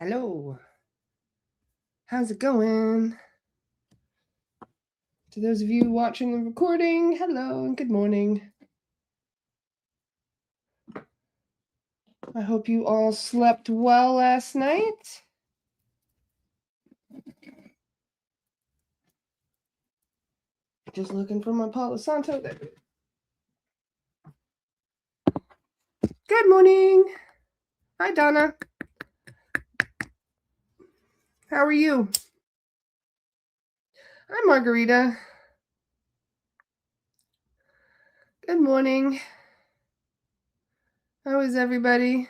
Hello. How's it going? To those of you watching the recording, hello and good morning. I hope you all slept well last night. Just looking for my Palo Santo. There. Good morning. Hi, Donna. How are you? Hi, Margarita. Good morning. How is everybody?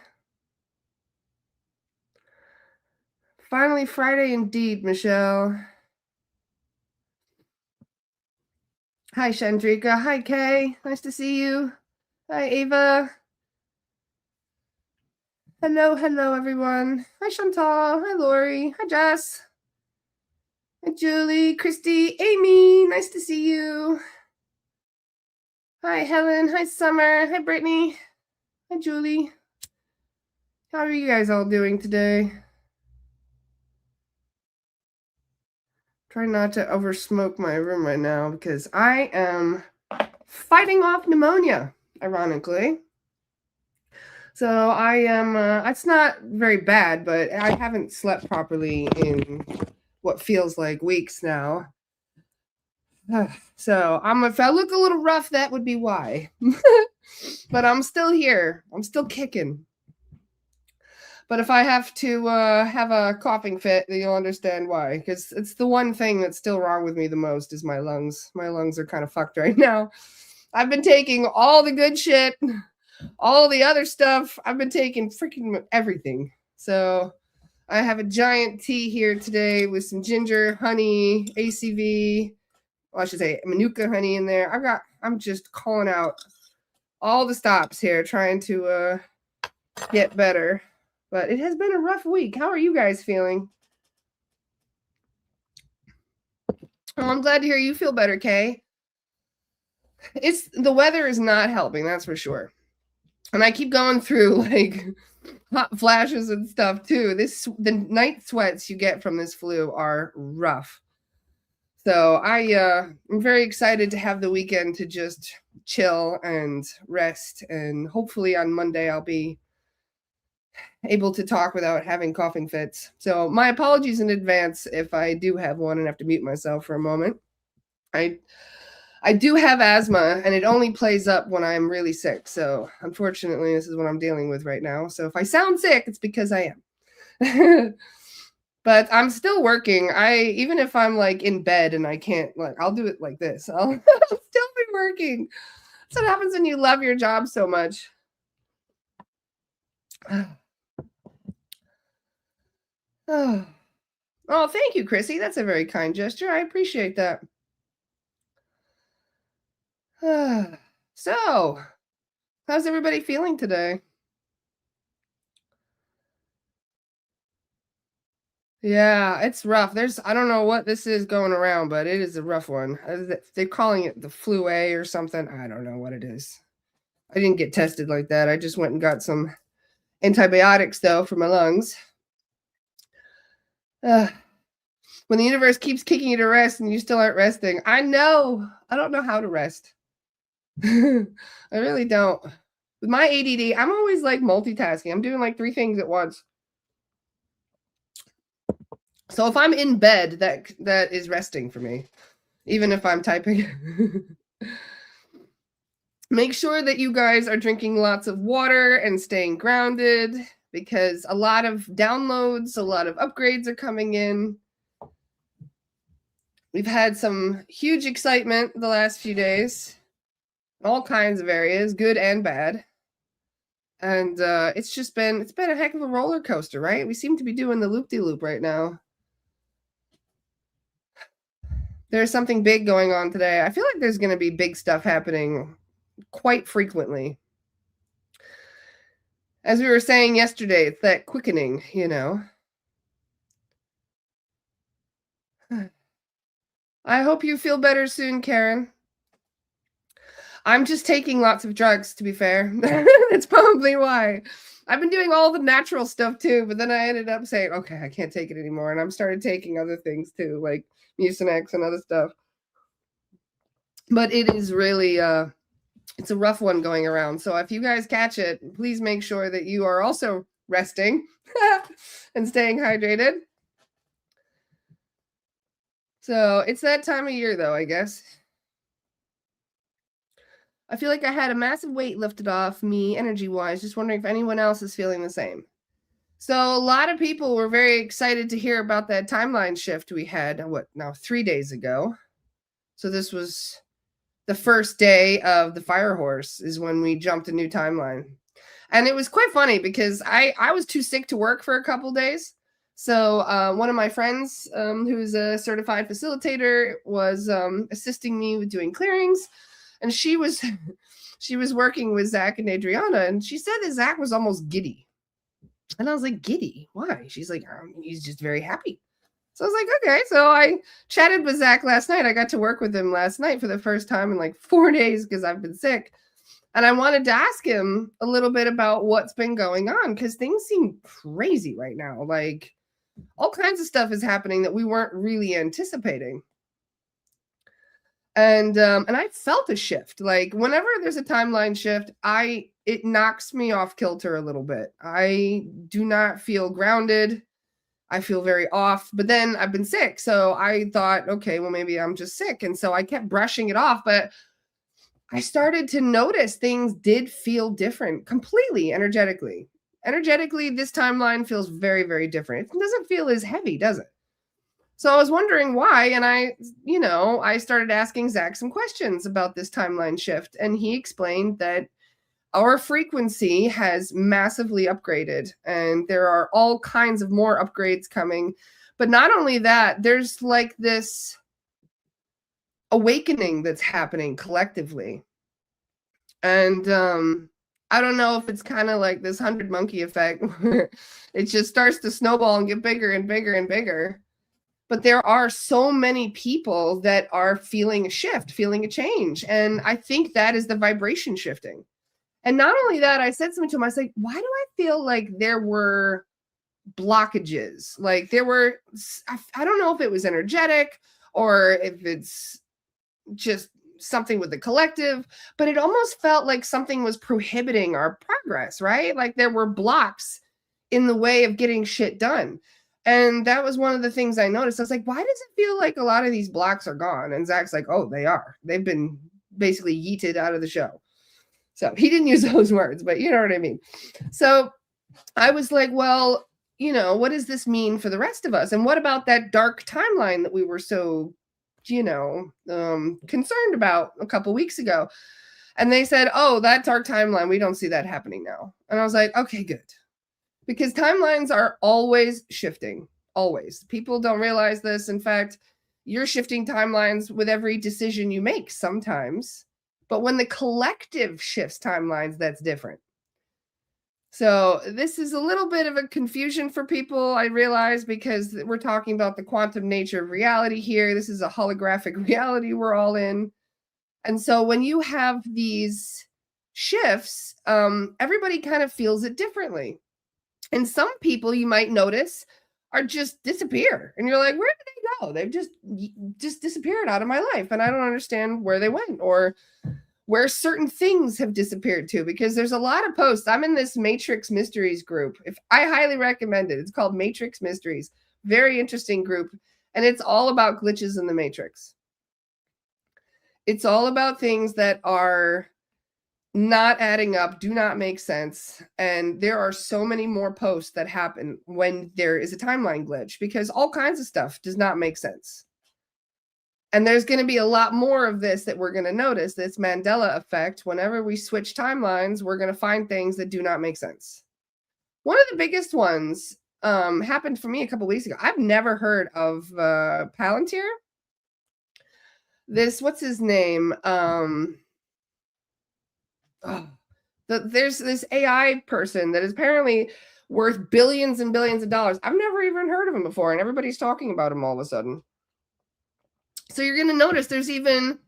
Finally Friday indeed, Michelle. Hi, Chandrika. Hi, Kay. Nice to see you. Hi, Ava. Hello, everyone. Hi, Chantal. Hi, Lori. Hi, Jess. Hi, Julie, Christy, Amy. Nice to see you. Hi, Helen. Hi, Summer. Hi, Brittany. Hi, Julie. How are you guys all doing today? Try not to oversmoke my room right now because I am fighting off pneumonia, ironically. So I am, it's not very bad, but I haven't slept properly in what feels like weeks now. So if I look a little rough, that would be why. But I'm still here. I'm still kicking. But if I have to have a coughing fit, then you'll understand why. Because it's the one thing that's still wrong with me the most is my lungs. My lungs are kind of fucked right now. I've been taking all the good shit, all the other stuff. I've been taking freaking everything. So I have a giant tea here today with some ginger, honey, ACV. Well, I should say Manuka honey in there. I'm just calling out all the stops here, trying to get better. But it has been a rough week. How are you guys feeling? Oh, I'm glad to hear you feel better, Kay. The weather is not helping, that's for sure. And I keep going through like hot flashes and stuff too. The night sweats you get from this flu are rough. So I'm very excited to have the weekend to just chill and rest, and hopefully on Monday I'll be able to talk without having coughing fits. So my apologies in advance if I do have one and have to mute myself for a moment. I do have asthma, and it only plays up when I'm really sick. So unfortunately, this is what I'm dealing with right now. So if I sound sick, it's because I am. But I'm still working. Even if I'm like in bed and I can't, like, I'll do it like this. I'll still be working. That's what happens when you love your job so much. Oh, thank you, Chrissy. That's a very kind gesture. I appreciate that. So, how's everybody feeling today? Yeah, it's rough. I don't know what this is going around, but it is a rough one. They're calling it the flu A or something. I don't know what it is. I didn't get tested like that. I just went and got some antibiotics, though, for my lungs. When the universe keeps kicking you to rest and you still aren't resting, I know. I don't know how to rest. I really don't. With my ADD, I'm always like multitasking. I'm doing like 3 things at once. So if I'm in bed, that is resting for me, even if I'm typing. Make sure that you guys are drinking lots of water and staying grounded, because a lot of downloads, a lot of upgrades are coming in. We've had some huge excitement the last few days, all kinds of areas, good and bad. And it's been a heck of a roller coaster, right? We seem to be doing the loop-de-loop right now. There's something big going on today. I feel like there's going to be big stuff happening quite frequently. As we were saying yesterday, it's that quickening, I hope you feel better soon, Karen. I'm just taking lots of drugs, to be fair. That's probably why. I've been doing all the natural stuff too, but then I ended up saying, okay, I can't take it anymore. And I've started taking other things too, like Mucinex and other stuff. But it is really it's a rough one going around. So if you guys catch it, please make sure that you are also resting and staying hydrated. So it's that time of year though, I guess. I feel like I had a massive weight lifted off me energy-wise. Just wondering if anyone else is feeling the same. So a lot of people were very excited to hear about that timeline shift we had, 3 days ago. So this was the first day of the Fire Horse is when we jumped a new timeline. And it was quite funny because I was too sick to work for a couple days. So one of my friends who's a certified facilitator was assisting me with doing clearings. And she was working with Zach and Adriana. And she said that Zach was almost giddy. And I was like, giddy? Why? She's like, he's just very happy. So I was like, okay. So I chatted with Zach last night. I got to work with him last night for the first time in like 4 days because I've been sick. And I wanted to ask him a little bit about what's been going on because things seem crazy right now. Like all kinds of stuff is happening that we weren't really anticipating. And I felt a shift. Like whenever there's a timeline shift, it knocks me off kilter a little bit. I do not feel grounded. I feel very off, but then I've been sick. So I thought, okay, well, maybe I'm just sick. And so I kept brushing it off, but I started to notice things did feel different completely energetically. Energetically, this timeline feels very, very different. It doesn't feel as heavy, does it? So I was wondering why. And I started asking Zach some questions about this timeline shift. And he explained that our frequency has massively upgraded and there are all kinds of more upgrades coming. But not only that, there's like this awakening that's happening collectively. And I don't know if it's kind of like this 100 monkey effect where it just starts to snowball and get bigger and bigger and bigger. But there are so many people that are feeling a shift, feeling a change. And I think that is the vibration shifting. And not only that, I said something to him. I was like, why do I feel like there were blockages? Like there were, I don't know if it was energetic or if it's just something with the collective, but it almost felt like something was prohibiting our progress, right? Like there were blocks in the way of getting shit done. And that was one of the things I noticed. I was like, why does it feel like a lot of these blocks are gone? And Zach's like, oh, they are. They've been basically yeeted out of the show. So he didn't use those words, but you know what I mean? So I was like, well, what does this mean for the rest of us? And what about that dark timeline that we were so, concerned about a couple weeks ago? And they said, oh, that dark timeline, we don't see that happening now. And I was like, okay, good. Because timelines are always shifting, always. People don't realize this. In fact, you're shifting timelines with every decision you make sometimes. But when the collective shifts timelines, that's different. So this is a little bit of a confusion for people, I realize, because we're talking about the quantum nature of reality here. This is a holographic reality we're all in. And so when you have these shifts, everybody kind of feels it differently. And some people you might notice are just disappear. And you're like, where did they go? They've just disappeared out of my life. And I don't understand where they went or where certain things have disappeared to, because there's a lot of posts. I'm in this Matrix Mysteries group. I highly recommend it. It's called Matrix Mysteries. Very interesting group. And it's all about glitches in the Matrix. It's all about things that are not adding up, do not make sense. And there are so many more posts that happen when there is a timeline glitch because all kinds of stuff does not make sense. And there's going to be a lot more of this that we're going to notice, this Mandela effect. Whenever we switch timelines, we're going to find things that do not make sense. One of the biggest ones happened for me a couple weeks ago. I've never heard of Palantir. What's his name? There's this AI person that is apparently worth billions and billions of dollars. I've never even heard of him before, and everybody's talking about him all of a sudden. So you're going to notice there's even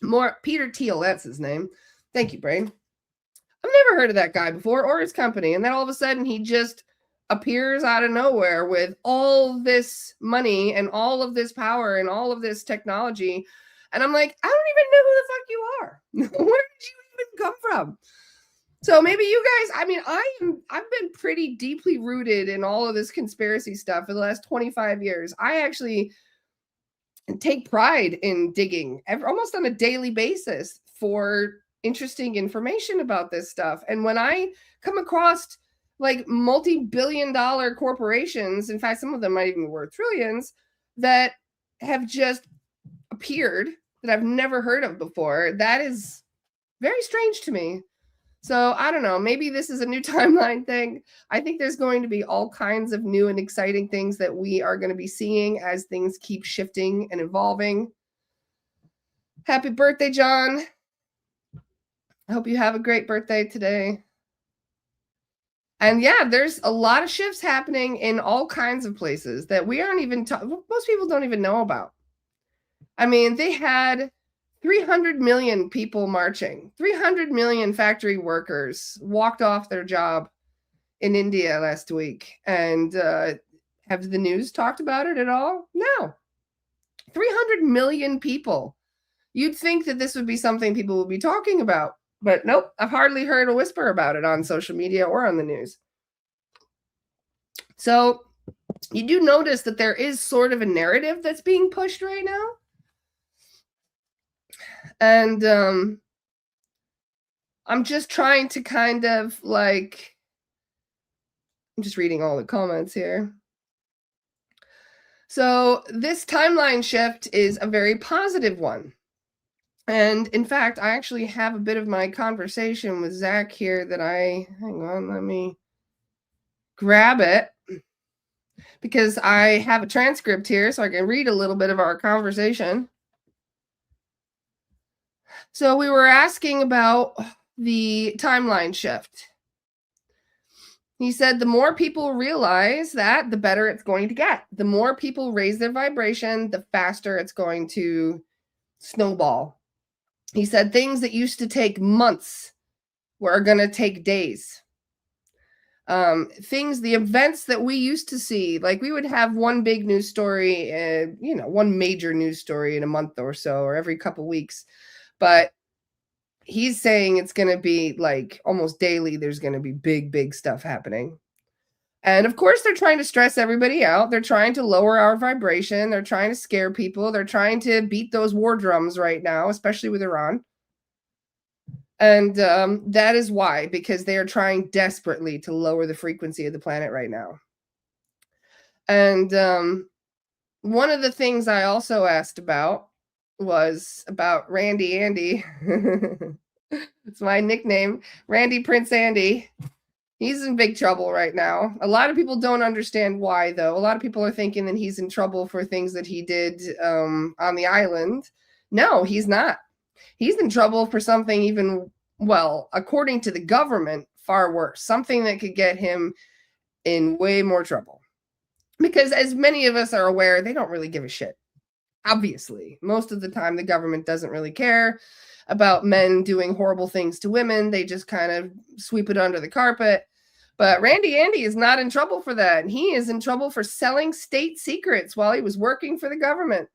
more. Peter Thiel, that's his name. Thank you, Brain. I've never heard of that guy before or his company. And then all of a sudden he just appears out of nowhere with all this money and all of this power and all of this technology. And I'm like, I don't even know who the fuck you are. Where did you even come from? So maybe you guys, I mean, I've been pretty deeply rooted in all of this conspiracy stuff for the last 25 years. I actually take pride in digging almost on a daily basis for interesting information about this stuff. And when I come across like multi-billion-dollar corporations, in fact, some of them might even be worth trillions, that have just appeared that I've never heard of before, that is very strange to me. So I don't know, maybe this is a new timeline thing. I think there's going to be all kinds of new and exciting things that we are going to be seeing as things keep shifting and evolving. Happy birthday, John. I hope you have a great birthday today. And yeah, there's a lot of shifts happening in all kinds of places that we aren't even, most people don't even know about. I mean, they had 300 million people marching. 300 million factory workers walked off their job in India last week. And have the news talked about it at all? No. 300 million people. You'd think that this would be something people would be talking about. But nope, I've hardly heard a whisper about it on social media or on the news. So you do notice that there is sort of a narrative that's being pushed right now. And I'm just trying to kind of like, I'm just reading all the comments here. So this timeline shift is a very positive one. And in fact, I actually have a bit of my conversation with Zach here that hang on, let me grab it, because I have a transcript here so I can read a little bit of our conversation. So we were asking about the timeline shift. He said the more people realize that, the better it's going to get. The more people raise their vibration, the faster it's going to snowball. He said things that used to take months are going to take days. The events that we used to see, like we would have one big news story, one major news story in a month or so, or every couple weeks. But he's saying it's going to be like almost daily. There's going to be big stuff happening. And of course, they're trying to stress everybody out. They're trying to lower our vibration. They're trying to scare people. They're trying to beat those war drums right now, especially with Iran. And that is why, because they are trying desperately to lower the frequency of the planet right now. And one of the things I also asked about was about Randy Andy. It's my nickname, Randy Prince Andy. He's in big trouble right now. A lot of people don't understand why, though. A lot of people are thinking that he's in trouble for things that he did on the island. No, he's not. He's in trouble for something even, well, according to the government, far worse. Something that could get him in way more trouble. Because as many of us are aware, they don't really give a shit. Obviously, most of the time, the government doesn't really care about men doing horrible things to women. They just kind of sweep it under the carpet. But Randy Andy is not in trouble for that. He is in trouble for selling state secrets while he was working for the government.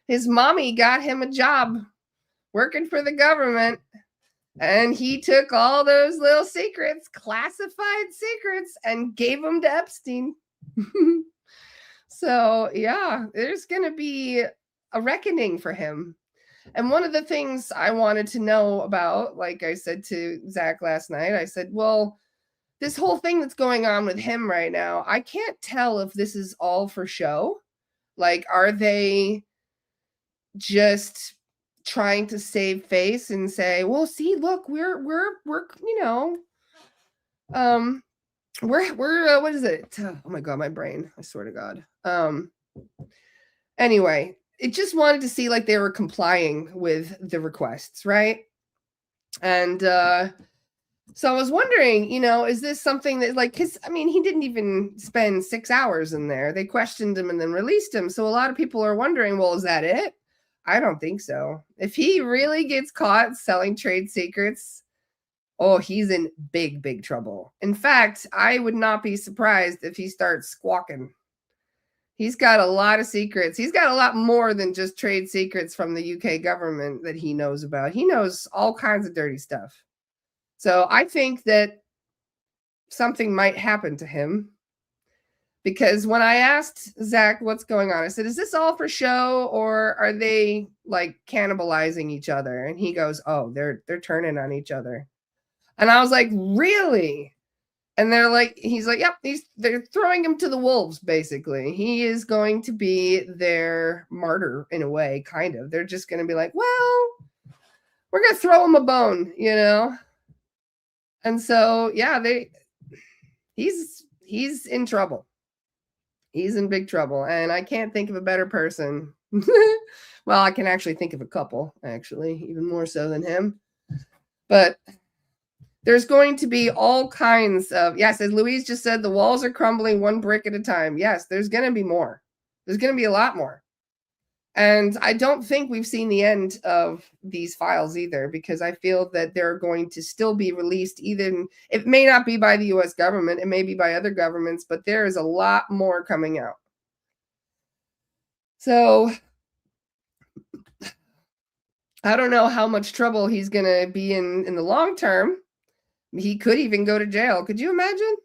His mommy got him a job working for the government, and he took all those little secrets, classified secrets, and gave them to Epstein. So, yeah, there's going to be a reckoning for him. And one of the things I wanted to know about, like I said to Zach last night, I said, well, this whole thing that's going on with him right now, I can't tell if this is all for show. Like, are they just trying to save face and say, well, see, look, we're what is it? Oh my God, my brain, I swear to God. Anyway, it just wanted to see like they were complying with the requests, right? And so I was wondering, is this something that like, because I mean, he didn't even spend 6 hours in there. They questioned him and then released him. So a lot of people are wondering, well, is that it? I don't think so. If he really gets caught selling trade secrets, Oh, he's in big, big trouble. In fact, I would not be surprised if he starts squawking. He's got a lot of secrets. He's got a lot more than just trade secrets from the UK government that he knows about. He knows all kinds of dirty stuff. So I think that something might happen to him. Because when I asked Zach what's going on, I said, is this all for show or are they like cannibalizing each other? And he goes, oh, they're turning on each other. And I was like, really? And they're like, he's like, yep, they're throwing him to the wolves, basically. He is going to be their martyr in a way, kind of. They're just going to be like, well, we're going to throw him a bone, you know? And so, yeah, he's in trouble. He's in big trouble. And I can't think of a better person. Well, I can actually think of a couple, actually, even more so than him. But there's going to be all kinds of, yes, as Louise just said, the walls are crumbling one brick at a time. Yes, there's going to be more. There's going to be a lot more. And I don't think we've seen the end of these files either, because I feel that they're going to still be released. Even it may not be by the US government, it may be by other governments, but there is a lot more coming out. So I don't know how much trouble he's going to be in the long term. He could even go to jail. Could you imagine?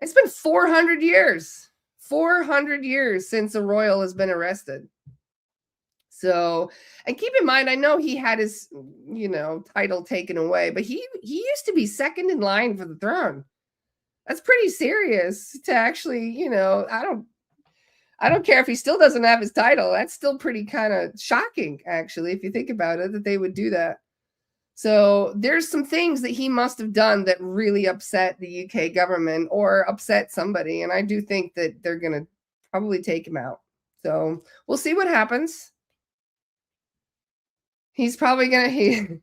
It's been 400 years. 400 years since a royal has been arrested. So, and keep in mind, I know he had his, title taken away, but he used to be second in line for the throne. That's pretty serious to actually, I don't care if he still doesn't have his title. That's still pretty kind of shocking, actually, if you think about it, that they would do that. So there's some things that he must have done that really upset the UK government or upset somebody. And I do think that they're going to probably take him out. So we'll see what happens. He's probably going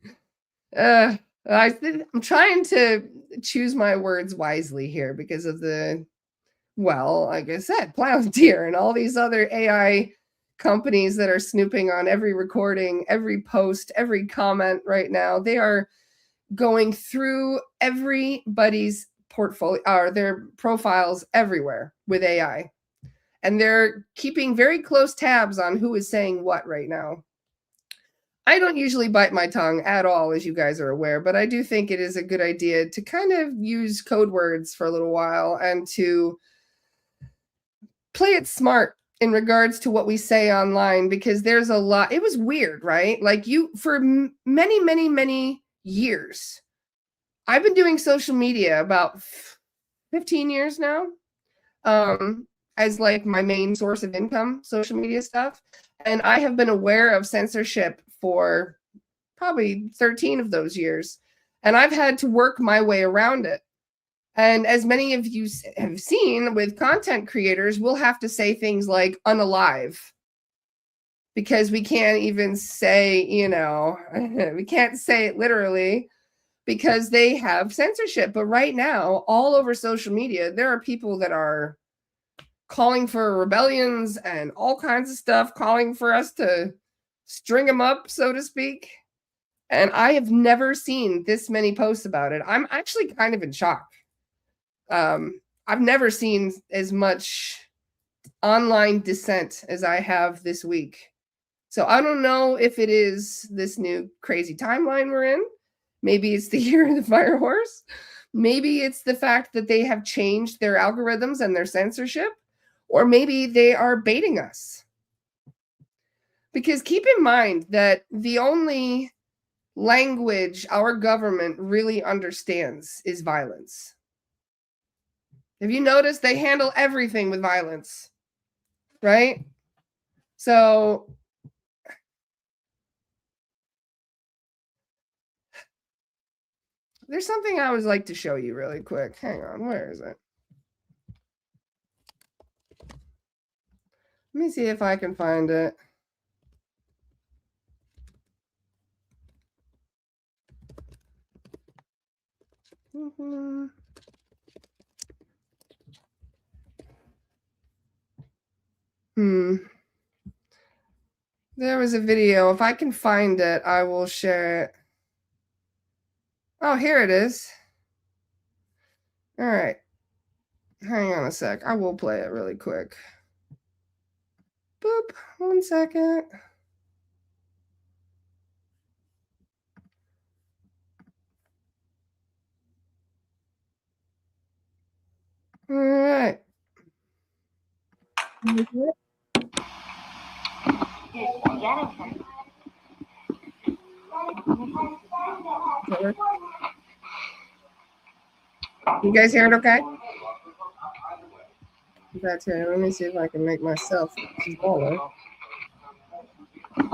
to, I'm trying to choose my words wisely here because of like I said, Palantir and all these other AI companies that are snooping on every recording, every post, every comment right now. They are going through everybody's portfolio or their profiles everywhere with AI. And they're keeping very close tabs on who is saying what right now. I don't usually bite my tongue at all, as you guys are aware, but I do think it is a good idea to kind of use code words for a little while and to play it smart in regards to what we say online, because there's a lot. It was weird, right? Like for many, many, many years, I've been doing social media about 15 years now, as like my main source of income, social media stuff. And I have been aware of censorship for probably 13 of those years. And I've had to work my way around it. And as many of you have seen with content creators, we'll have to say things like unalive because we can't even say, we can't say it literally because they have censorship. But right now, all over social media, there are people that are calling for rebellions and all kinds of stuff, calling for us to string them up, so to speak. And I have never seen this many posts about it. I'm actually kind of in shock. I've never seen as much online dissent as I have this week. So I don't know if it is this new crazy timeline we're in. Maybe it's the year of the fire horse. Maybe it's the fact that they have changed their algorithms and their censorship, or maybe they are baiting us. Because keep in mind that the only language our government really understands is violence. Have you noticed they handle everything with violence, right? So there's something I would like to show you really quick. Hang on, where is it? Let me see if I can find it. There was a video. If I can find it, I will share it. Oh, here it is. All right. Hang on a sec. I will play it really quick. Boop. 1 second. All right. You guys hear it okay? That's here. Let me see if I can make myself smaller. I'm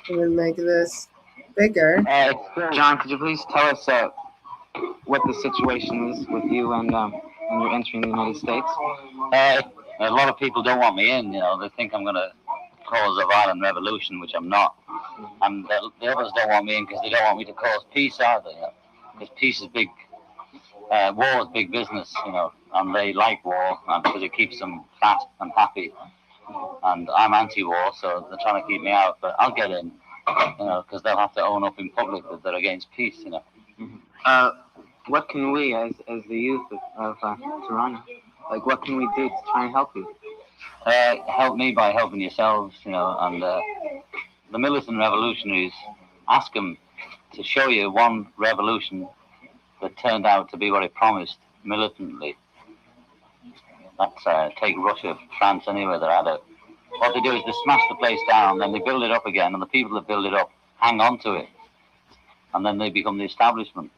going to make this bigger. John, could you please tell us what the situation is with you and when you're entering the United States? A lot of people don't want me in, they think I'm going to cause a violent revolution, which I'm not. And the others don't want me in because they don't want me to cause peace either, because peace is big, war is big business, and they like war because it keeps them fat and happy. And I'm anti-war, so they're trying to keep me out, but I'll get in, because they'll have to own up in public that they're against peace, What can we, as the youth of Toronto, what can we do to try and help you? Help me by helping yourselves, and the militant revolutionaries, ask them to show you one revolution that turned out to be what it promised militantly. That's take Russia, France, anywhere they're at it. What they do is they smash the place down, then they build it up again, and the people that build it up hang on to it, and then they become the establishment.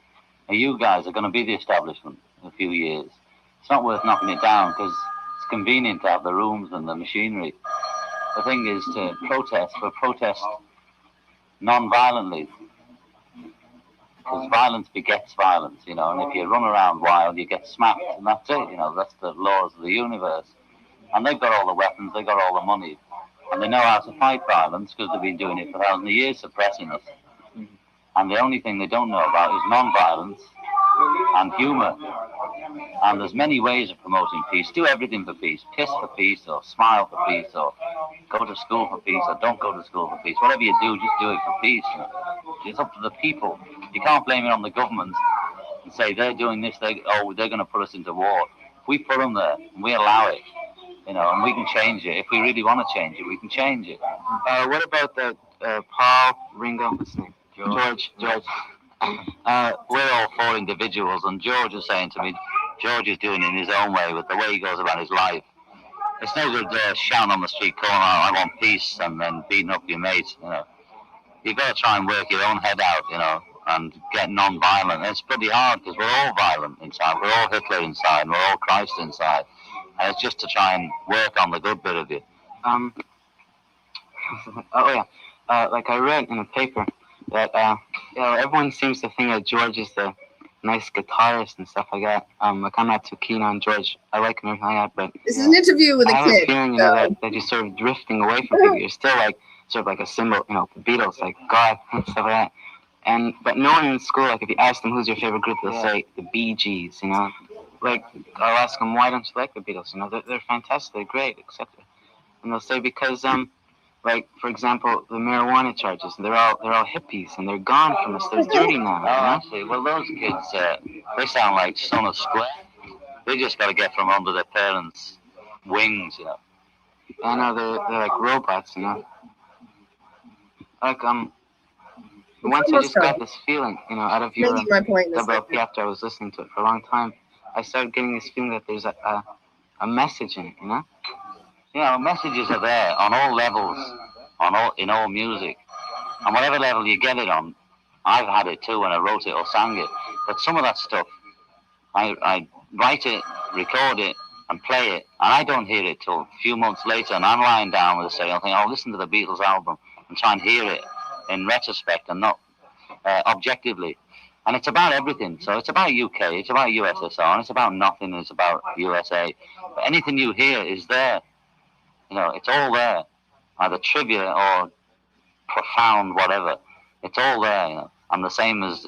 Now you guys are going to be the establishment in a few years. It's not worth knocking it down because it's convenient to have the rooms and the machinery. The thing is to protest non-violently, because violence begets violence, and if you run around wild, you get smacked, and that's it, that's the laws of the universe. And they've got all the weapons, they've got all the money, and they know how to fight violence because they've been doing it for thousands of years, suppressing us. And the only thing they don't know about is non-violence and humor. And there's many ways of promoting peace. Do everything for peace. Piss for peace, or smile for peace, or go to school for peace, or don't go to school for peace. Whatever you do, just do it for peace. It's up to the people. You can't blame it on the government and say they're doing this, they're going to put us into war. We put them there, and we allow it, and we can change it. If we really want to change it, we can change it. What about the Paul, Ringo, what's his name? George. We're all four individuals, and George is saying to me, George is doing it in his own way, with the way he goes about his life. It's no good shouting on the street, calling out, I want peace, and then beating up your mates, You've got to try and work your own head out, and get non-violent. It's pretty hard, because we're all violent inside. We're all Hitler inside, and we're all Christ inside. And it's just to try and work on the good bit of you. I read in a paper that everyone seems to think that George is the nice guitarist and stuff like that. I'm not too keen on George. I like him and everything like that, but this is an interview with a kid. I have a feeling, that you're sort of drifting away from people. You're still sort of a symbol, the Beatles, like God and stuff like that. But no one in school, if you ask them who's your favorite group, they'll say the Bee Gees. I'll ask them, why don't you like the Beatles? They're fantastic, they're great, etc. And they'll say because for example, the marijuana charges, they're all hippies, and they're gone from us. They're dirty now. Actually, well, those kids, they sound like Son of Square. They just got to get from under their parents' wings, I know, they're like robots, Once I just got this feeling, out of your WLP after I was listening to it for a long time, I started getting this feeling that there's a message in it, messages are there on all levels, in all music, and whatever level you get it on. I've had it too when I wrote it or sang it, but some of that stuff, I write it, record it, and play it, and I don't hear it till a few months later, and I'm lying down with a say, I think I'll listen to the Beatles album and try and hear it in retrospect and not objectively. And it's about everything. So it's about UK, it's about USSR, and it's about nothing, it's about USA. But anything you hear is there. It's all there. Either trivia or profound whatever. It's all there, And the same as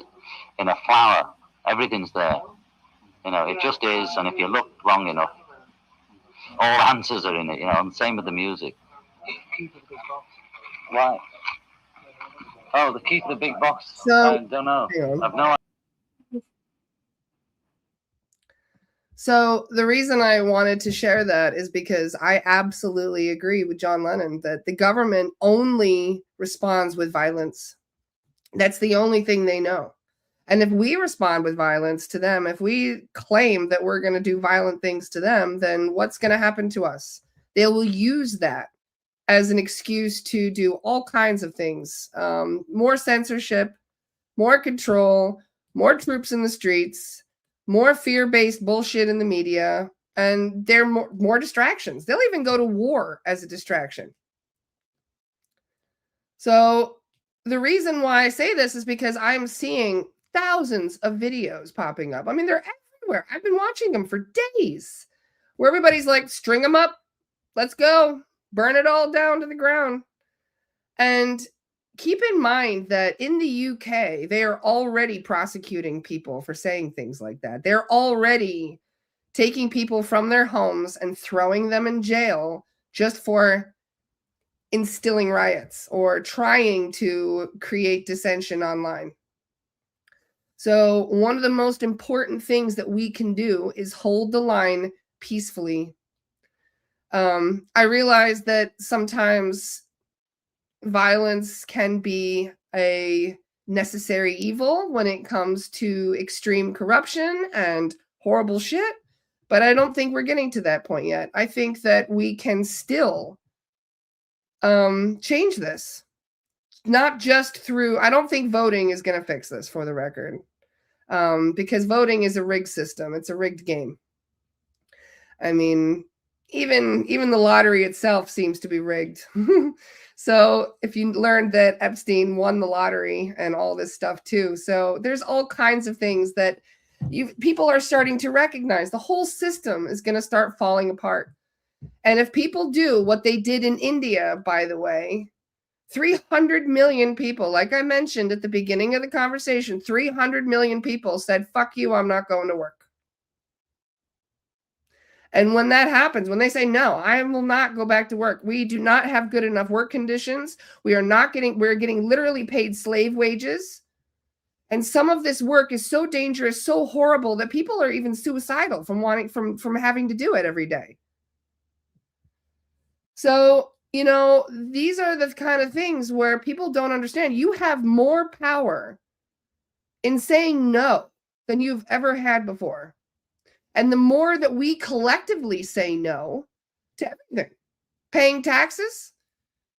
in a flower. Everything's there. It just is, and if you look long enough, all answers are in it, and the same with the music. Why? Oh, the key to the big box. So, I don't know. I've no idea. So the reason I wanted to share that is because I absolutely agree with John Lennon that the government only responds with violence. That's the only thing they know. And if we respond with violence to them, if we claim that we're going to do violent things to them, then what's going to happen to us? They will use that as an excuse to do all kinds of things. More censorship, more control, more troops in the streets, more fear-based bullshit in the media, and there are more distractions. They'll even go to war as a distraction. So the reason why I say this is because I'm seeing thousands of videos popping up. I mean, they're everywhere. I've been watching them for days where everybody's like, string them up. Let's go. Burn it all down to the ground. And keep in mind that in the UK, they are already prosecuting people for saying things like that. They're already taking people from their homes and throwing them in jail just for instilling riots or trying to create dissension online. So one of the most important things that we can do is hold the line peacefully. I realize that sometimes violence can be a necessary evil when it comes to extreme corruption and horrible shit, but I don't think we're getting to that point yet. I think that we can still change this. Not just through, I don't think voting is going to fix this, for the record, because voting is a rigged system. It's a rigged game. I mean, even the lottery itself seems to be rigged. So if you learned that Epstein won the lottery and all this stuff too. So there's all kinds of things that people are starting to recognize. The whole system is going to start falling apart. And if people do what they did in India, by the way, 300 million people, like I mentioned at the beginning of the conversation, 300 million people said, fuck you, I'm not going to work. And when that happens, when they say, no, I will not go back to work, we do not have good enough work conditions. We're getting literally paid slave wages. And some of this work is so dangerous, so horrible that people are even suicidal from having to do it every day. So, these are the kind of things where people don't understand. You have more power in saying no than you've ever had before. And the more that we collectively say no to everything, paying taxes,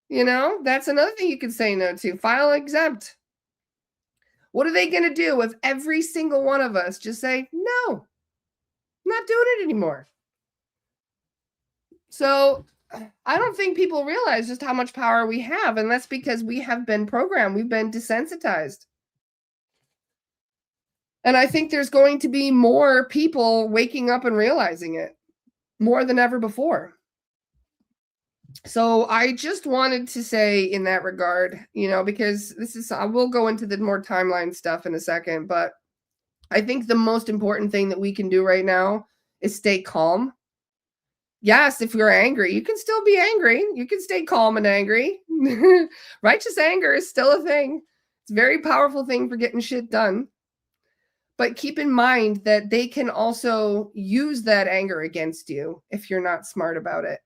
that's another thing you can say no to. File exempt. What are they going to do if every single one of us just say, no, I'm not doing it anymore? So I don't think people realize just how much power we have. And that's because we have been programmed. We've been desensitized. And I think there's going to be more people waking up and realizing it more than ever before. So I just wanted to say in that regard, because I will go into the more timeline stuff in a second, but I think the most important thing that we can do right now is stay calm. Yes, if you're angry, you can still be angry. You can stay calm and angry. Righteous anger is still a thing. It's a very powerful thing for getting shit done. But keep in mind that they can also use that anger against you if you're not smart about it.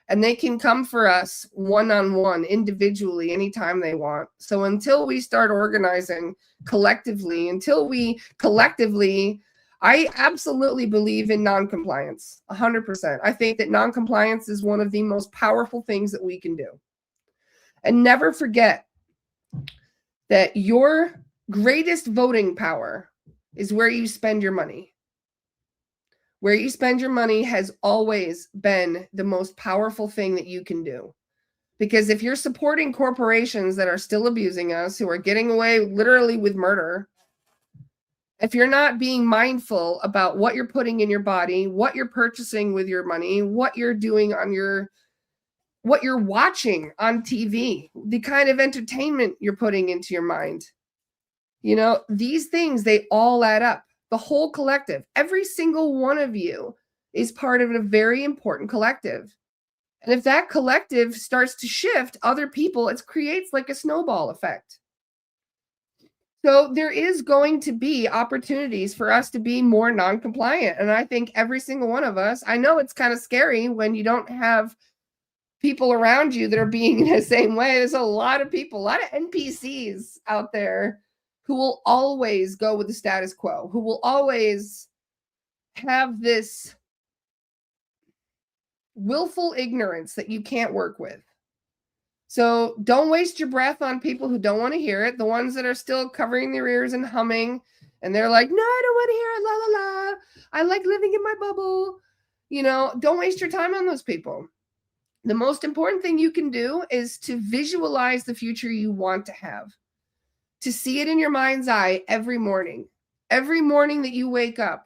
And they can come for us one-on-one, individually, anytime they want. So until we start organizing collectively, I absolutely believe in non-compliance, 100%. I think that non-compliance is one of the most powerful things that we can do. And never forget that your greatest voting power is where you spend your money. Where you spend your money has always been the most powerful thing that you can do. Because if you're supporting corporations that are still abusing us, who are getting away literally with murder, if you're not being mindful about what you're putting in your body, what you're purchasing with your money, what you're doing what you're watching on TV, the kind of entertainment you're putting into your mind, these things, they all add up. The whole collective, every single one of you is part of a very important collective. And if that collective starts to shift other people, it creates like a snowball effect. So there is going to be opportunities for us to be more non-compliant. And I think every single one of us, I know it's kind of scary when you don't have people around you that are being the same way. There's a lot of people, a lot of NPCs out there who will always go with the status quo, who will always have this willful ignorance that you can't work with. So don't waste your breath on people who don't want to hear it. The ones that are still covering their ears and humming, and they're like, no, I don't want to hear it. La, la, la. I like living in my bubble. You know, don't waste your time on those people. The most important thing you can do is to visualize the future you want to have, to see it in your mind's eye every morning. Every morning that you wake up,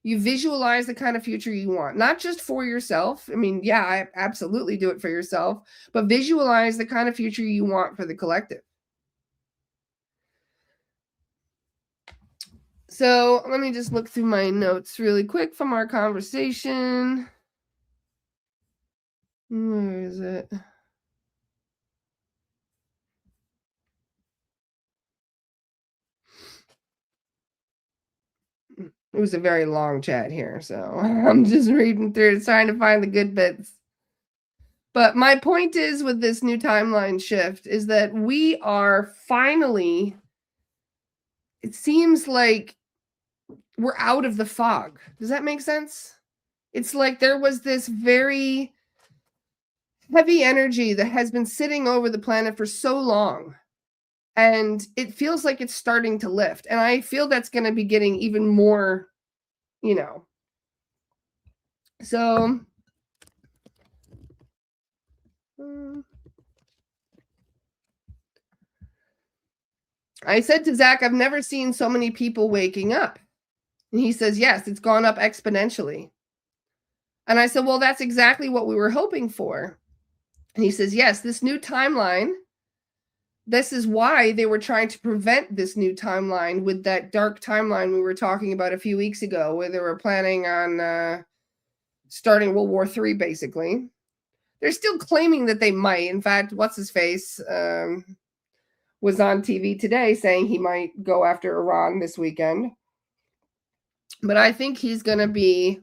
you visualize the kind of future you want, not just for yourself. I mean, yeah, I absolutely do it for yourself, but visualize the kind of future you want for the collective. So let me just look through my notes really quick from our conversation. Where is it? It was a very long chat here, so I'm just reading through, trying to find the good bits. But my point is with this new timeline shift is that we are finally, it seems like we're out of the fog. Does that make sense? It's like there was this very heavy energy that has been sitting over the planet for so long. And it feels like it's starting to lift. And I feel that's going to be getting even more, you know. So I said to Zach, I've never seen so many people waking up. And he says, yes, it's gone up exponentially. And I said, well, that's exactly what we were hoping for. And he says, yes, this new timeline, this is why they were trying to prevent this new timeline with that dark timeline we were talking about a few weeks ago, where they were planning on starting World War III, basically. They're still claiming that they might. In fact, what's-his-face was on TV today saying he might go after Iran this weekend. But I think he's going to be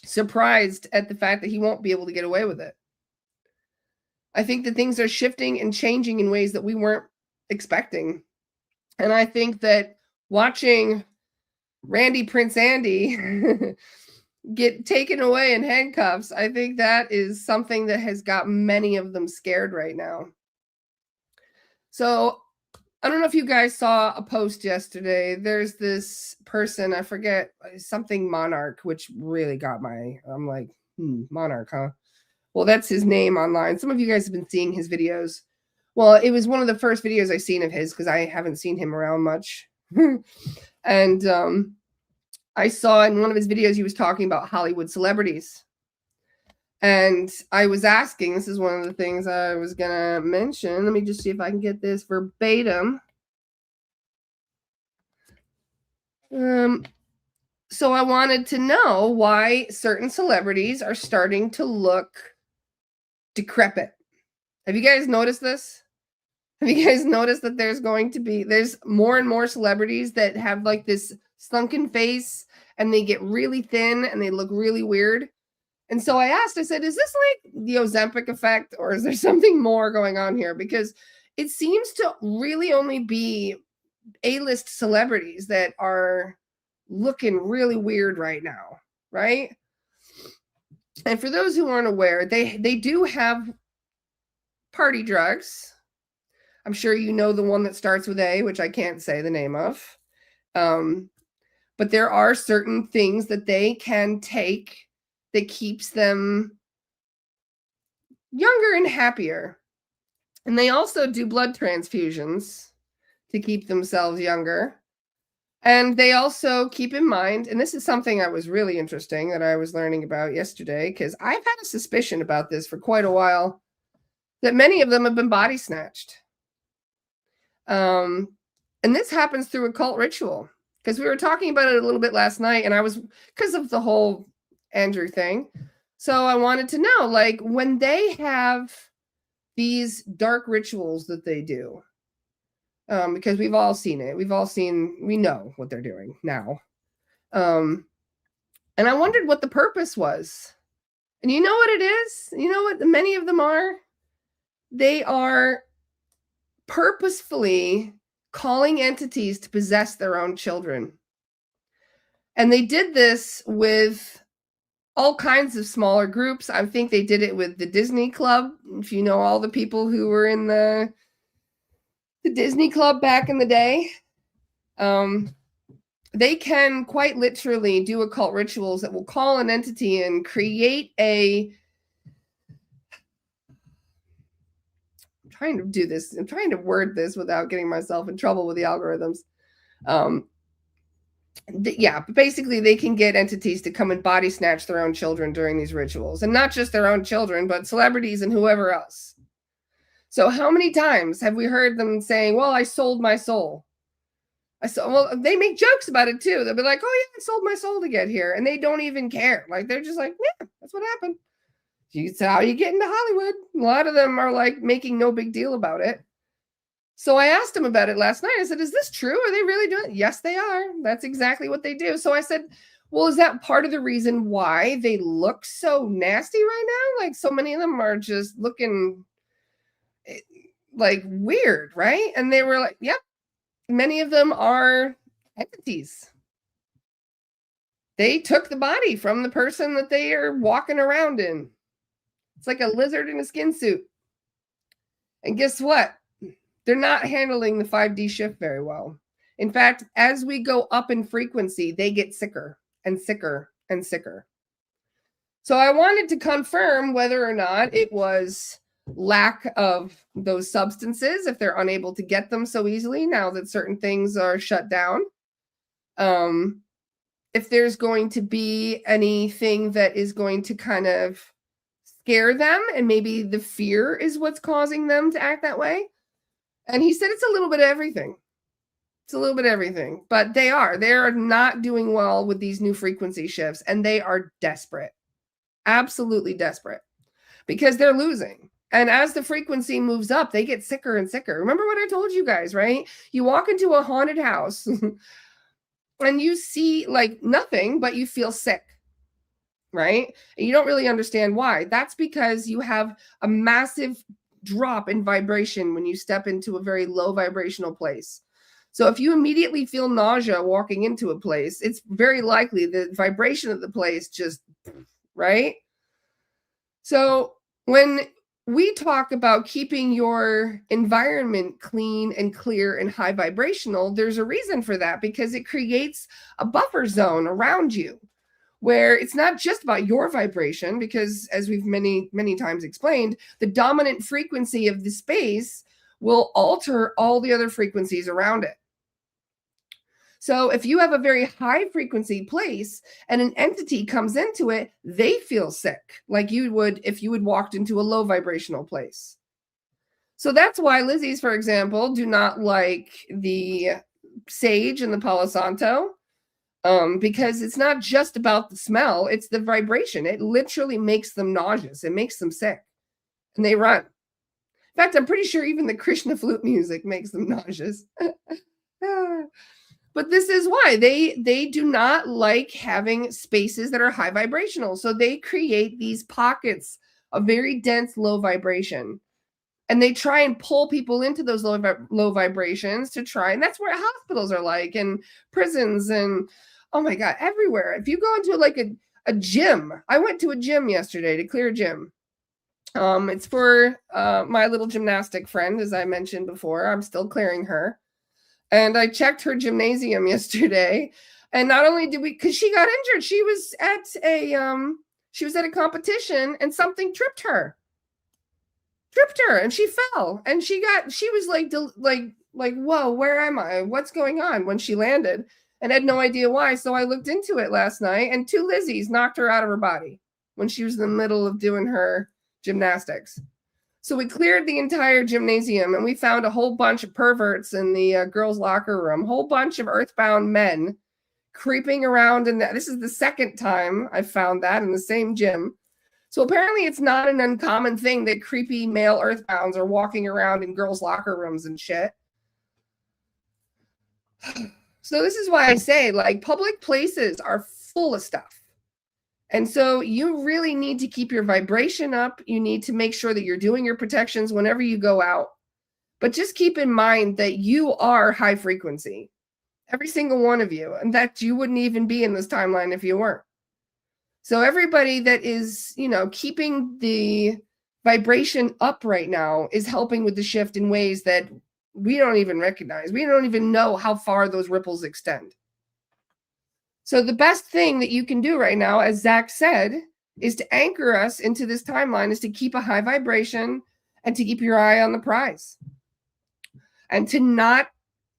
surprised at the fact that he won't be able to get away with it. I think that things are shifting and changing in ways that we weren't expecting. And I think that watching Randy Prince Andy get taken away in handcuffs, I think that is something that has got many of them scared right now. So I don't know if you guys saw a post yesterday. There's this person, I forget, something Monarch, which really got I'm like, Monarch, huh? Well, that's his name online. Some of you guys have been seeing his videos. Well, it was one of the first videos I've seen of his because I haven't seen him around much. And I saw in one of his videos, he was talking about Hollywood celebrities. And I was asking, this is one of the things I was going to mention. Let me just see if I can get this verbatim. So I wanted to know why certain celebrities are starting to look decrepit. Have you guys noticed this? Have you guys noticed that there's more and more celebrities that have like this sunken face and they get really thin and they look really weird? And so I said, is this like the Ozempic effect or is there something more going on here? Because it seems to really only be A-list celebrities that are looking really weird right now, right? And for those who aren't aware, they do have party drugs. I'm sure you know the one that starts with A, which I can't say the name of. But there are certain things that they can take that keeps them younger and happier. And they also do blood transfusions to keep themselves younger. And they also keep in mind, and this is something that was really interesting that I was learning about yesterday, because I've had a suspicion about this for quite a while, that many of them have been body snatched. And this happens through occult ritual, because we were talking about it a little bit last night, and I was, because of the whole Andrew thing. So I wanted to know, like, when they have these dark rituals that they do, because we've all seen it. We know what they're doing now. And I wondered what the purpose was. And you know what it is? You know what many of them are? They are purposefully calling entities to possess their own children. And they did this with all kinds of smaller groups. I think they did it with the Disney Club. If you know all the people who were in the Disney Club back in the day, they can quite literally do occult rituals that will call an entity and create I'm trying to do this. I'm trying to word this without getting myself in trouble with the algorithms. But basically they can get entities to come and body snatch their own children during these rituals, and not just their own children, but celebrities and whoever else. So how many times have we heard them saying, well, I sold my soul? Well, they make jokes about it too. They'll be like, oh yeah, I sold my soul to get here. And they don't even care. Like, they're just like, yeah, that's what happened. It's how you get into Hollywood. A lot of them are like making no big deal about it. So I asked them about it last night. I said, is this true? Are they really doing it? Yes, they are. That's exactly what they do. So I said, well, is that part of the reason why they look so nasty right now? Like, so many of them are just looking like weird, right? And they were like, yep, many of them are entities. They took the body from the person that they are walking around in. It's like a lizard in a skin suit. And guess what? They're not handling the 5D shift very well. In fact, as we go up in frequency, they get sicker and sicker and sicker. So I wanted to confirm whether or not it was lack of those substances, if they're unable to get them so easily now that certain things are shut down. If there's going to be anything that is going to kind of scare them, and maybe the fear is what's causing them to act that way. And he said it's a little bit of everything. It's a little bit of everything. But they're not doing well with these new frequency shifts, and they are desperate. Absolutely desperate. Because they're losing. And as the frequency moves up, they get sicker and sicker. Remember what I told you guys, right? You walk into a haunted house and you see like nothing, but you feel sick, right? And you don't really understand why. That's because you have a massive drop in vibration when you step into a very low vibrational place. So if you immediately feel nausea walking into a place, it's very likely the vibration of the place just, right? So when we talk about keeping your environment clean and clear and high vibrational, there's a reason for that, because it creates a buffer zone around you where it's not just about your vibration, because as we've many, many times explained, the dominant frequency of the space will alter all the other frequencies around it. So if you have a very high frequency place and an entity comes into it, they feel sick, like you would if you had walked into a low vibrational place. So that's why Lizzie's, for example, do not like the sage and the Palo Santo. Because it's not just about the smell, it's the vibration. It literally makes them nauseous. It makes them sick. And they run. In fact, I'm pretty sure even the Krishna flute music makes them nauseous. But this is why they do not like having spaces that are high vibrational. So they create these pockets of very dense low vibration. And they try and pull people into those low vibrations to try. And that's where hospitals are like, and prisons, and oh my God, everywhere. If you go into like a gym, I went to a gym yesterday to clear a gym. It's for my little gymnastic friend, as I mentioned before. I'm still clearing her. And I checked her gymnasium yesterday. And not only did we, because she got injured, she was at a competition and something tripped her and she fell, and she was like, whoa, where am I? What's going on? When she landed, and had no idea why. So I looked into it last night, and 2 Lizzies knocked her out of her body when she was in the middle of doing her gymnastics. So we cleared the entire gymnasium, and we found a whole bunch of perverts in the girls' locker room, whole bunch of earthbound men creeping around in that. This is the second time I found that in the same gym. So apparently it's not an uncommon thing that creepy male earthbounds are walking around in girls' locker rooms and shit. So this is why I say, like, public places are full of stuff. And so you really need to keep your vibration up. You need to make sure that you're doing your protections whenever you go out. But just keep in mind that you are high frequency, every single one of you, and that you wouldn't even be in this timeline if you weren't. So everybody that is, you know, keeping the vibration up right now is helping with the shift in ways that we don't even recognize. We don't even know how far those ripples extend. So the best thing that you can do right now, as Zach said, is to anchor us into this timeline, is to keep a high vibration and to keep your eye on the prize and to not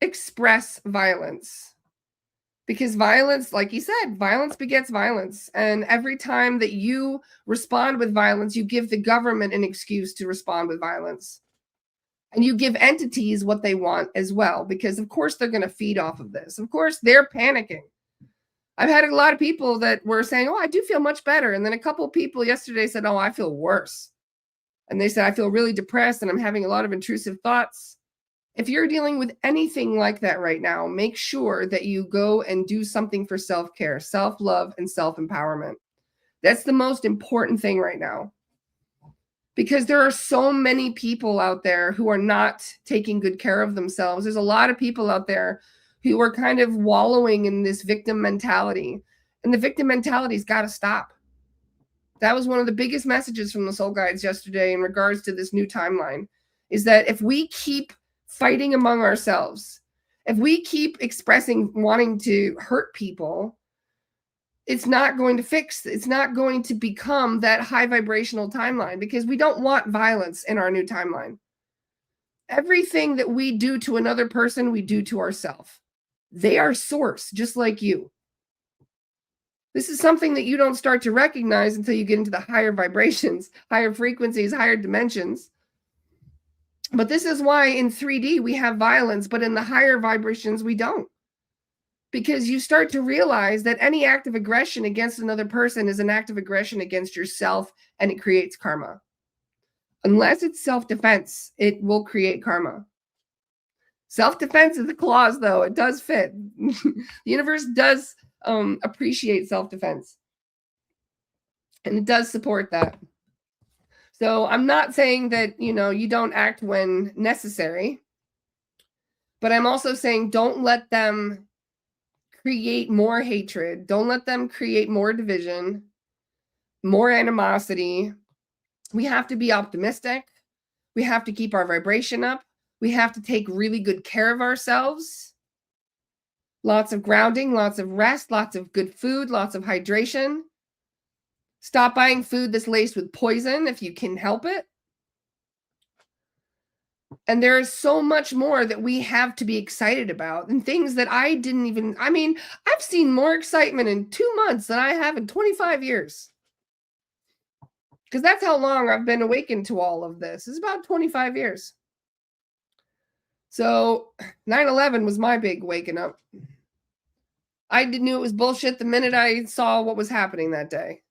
express violence. Because violence, like he said, violence begets violence. And every time that you respond with violence, you give the government an excuse to respond with violence. And you give entities what they want as well, because of course they're going to feed off of this. Of course, they're panicking. I've had a lot of people that were saying, oh, I do feel much better. And then a couple of people yesterday said, oh, I feel worse. And they said, I feel really depressed and I'm having a lot of intrusive thoughts. If you're dealing with anything like that right now, make sure that you go and do something for self-care, self-love, and self-empowerment. That's the most important thing right now. Because there are so many people out there who are not taking good care of themselves. There's a lot of people out there who are kind of wallowing in this victim mentality. And the victim mentality's got to stop. That was one of the biggest messages from the Soul Guides yesterday in regards to this new timeline, is that if we keep fighting among ourselves, if we keep expressing wanting to hurt people, it's not going to fix, it's not going to become that high vibrational timeline, because we don't want violence in our new timeline. Everything that we do to another person, we do to ourselves. They are source, just like you. This is something that you don't start to recognize until you get into the higher vibrations, higher frequencies, higher dimensions. But this is why in 3D we have violence, but in the higher vibrations we don't. Because you start to realize that any act of aggression against another person is an act of aggression against yourself, and it creates karma. Unless it's self-defense, it will create karma. Self-defense is a clause, though. It does fit. The universe does appreciate self-defense. And it does support that. So I'm not saying that, you know, you don't act when necessary. But I'm also saying don't let them create more hatred. Don't let them create more division, more animosity. We have to be optimistic. We have to keep our vibration up. We have to take really good care of ourselves. Lots of grounding, lots of rest, lots of good food, lots of hydration. Stop buying food that's laced with poison if you can help it. And there is so much more that we have to be excited about, and things that I didn't even, I mean, I've seen more excitement in 2 months than I have in 25 years. Because that's how long I've been awakened to all of this. It's about 25 years. So 9/11 was my big waking up. I knew it was bullshit the minute I saw what was happening that day.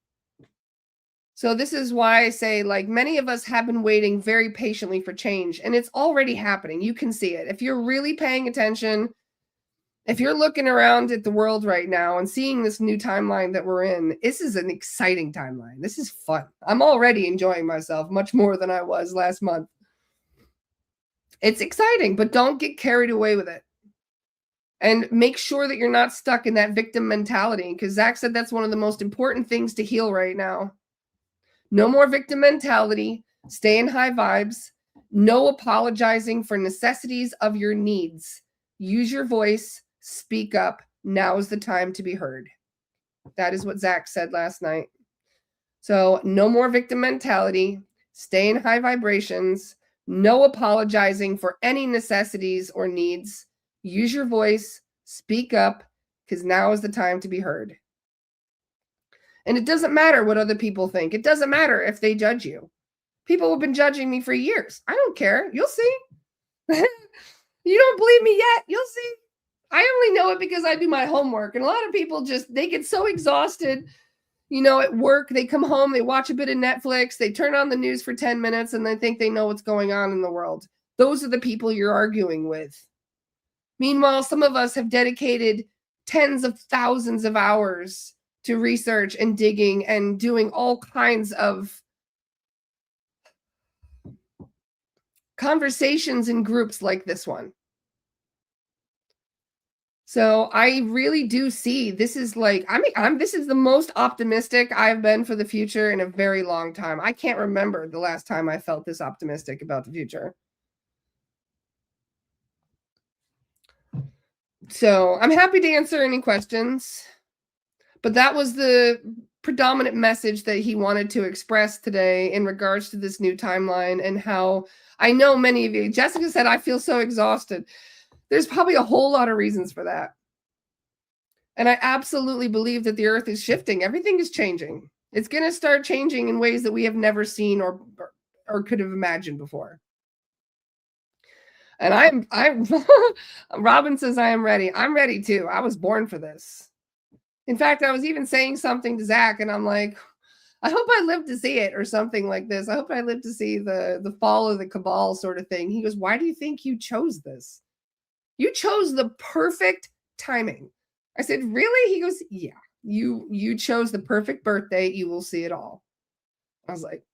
So this is why I say, like, many of us have been waiting very patiently for change, and it's already happening. You can see it. If you're really paying attention, if you're looking around at the world right now and seeing this new timeline that we're in, this is an exciting timeline. This is fun. I'm already enjoying myself much more than I was last month. It's exciting, but don't get carried away with it. And make sure that you're not stuck in that victim mentality, because Zach said that's one of the most important things to heal right now. No more victim mentality. Stay in high vibes. No apologizing for necessities of your needs. Use your voice. Speak up. Now is the time to be heard. That is what Zach said last night. So no more victim mentality. Stay in high vibrations. No apologizing for any necessities or needs. Use your voice. Speak up, because now is the time to be heard. And it doesn't matter what other people think. It doesn't matter if they judge you. People have been judging me for years. I don't care. You'll see. You don't believe me yet? You'll see. I only know it because I do my homework. And a lot of people they get so exhausted, you know, at work. They come home, they watch a bit of Netflix, they turn on the news for 10 minutes, and they think they know what's going on in the world. Those are the people you're arguing with. Meanwhile, some of us have dedicated tens of thousands of hours to research and digging and doing all kinds of conversations in groups like this one. So I really do see this is like, this is the most optimistic I've been for the future in a very long time. I can't remember the last time I felt this optimistic about the future. So I'm happy to answer any questions, but that was the predominant message that he wanted to express today in regards to this new timeline and how I know many of you, Jessica said, I feel so exhausted. There's probably a whole lot of reasons for that. And I absolutely believe that the earth is shifting. Everything is changing. It's going to start changing in ways that we have never seen or could have imagined before. And I'm Robin says I am ready. I'm ready too. I was born for this. In fact, I was even saying something to Zach and I'm like, I hope I live to see it or something like this. I hope I live to see the fall of the cabal sort of thing. He goes, why do you think you chose this? You chose the perfect timing. I said, really? He goes, yeah, you chose the perfect birthday. You will see it all. I was like,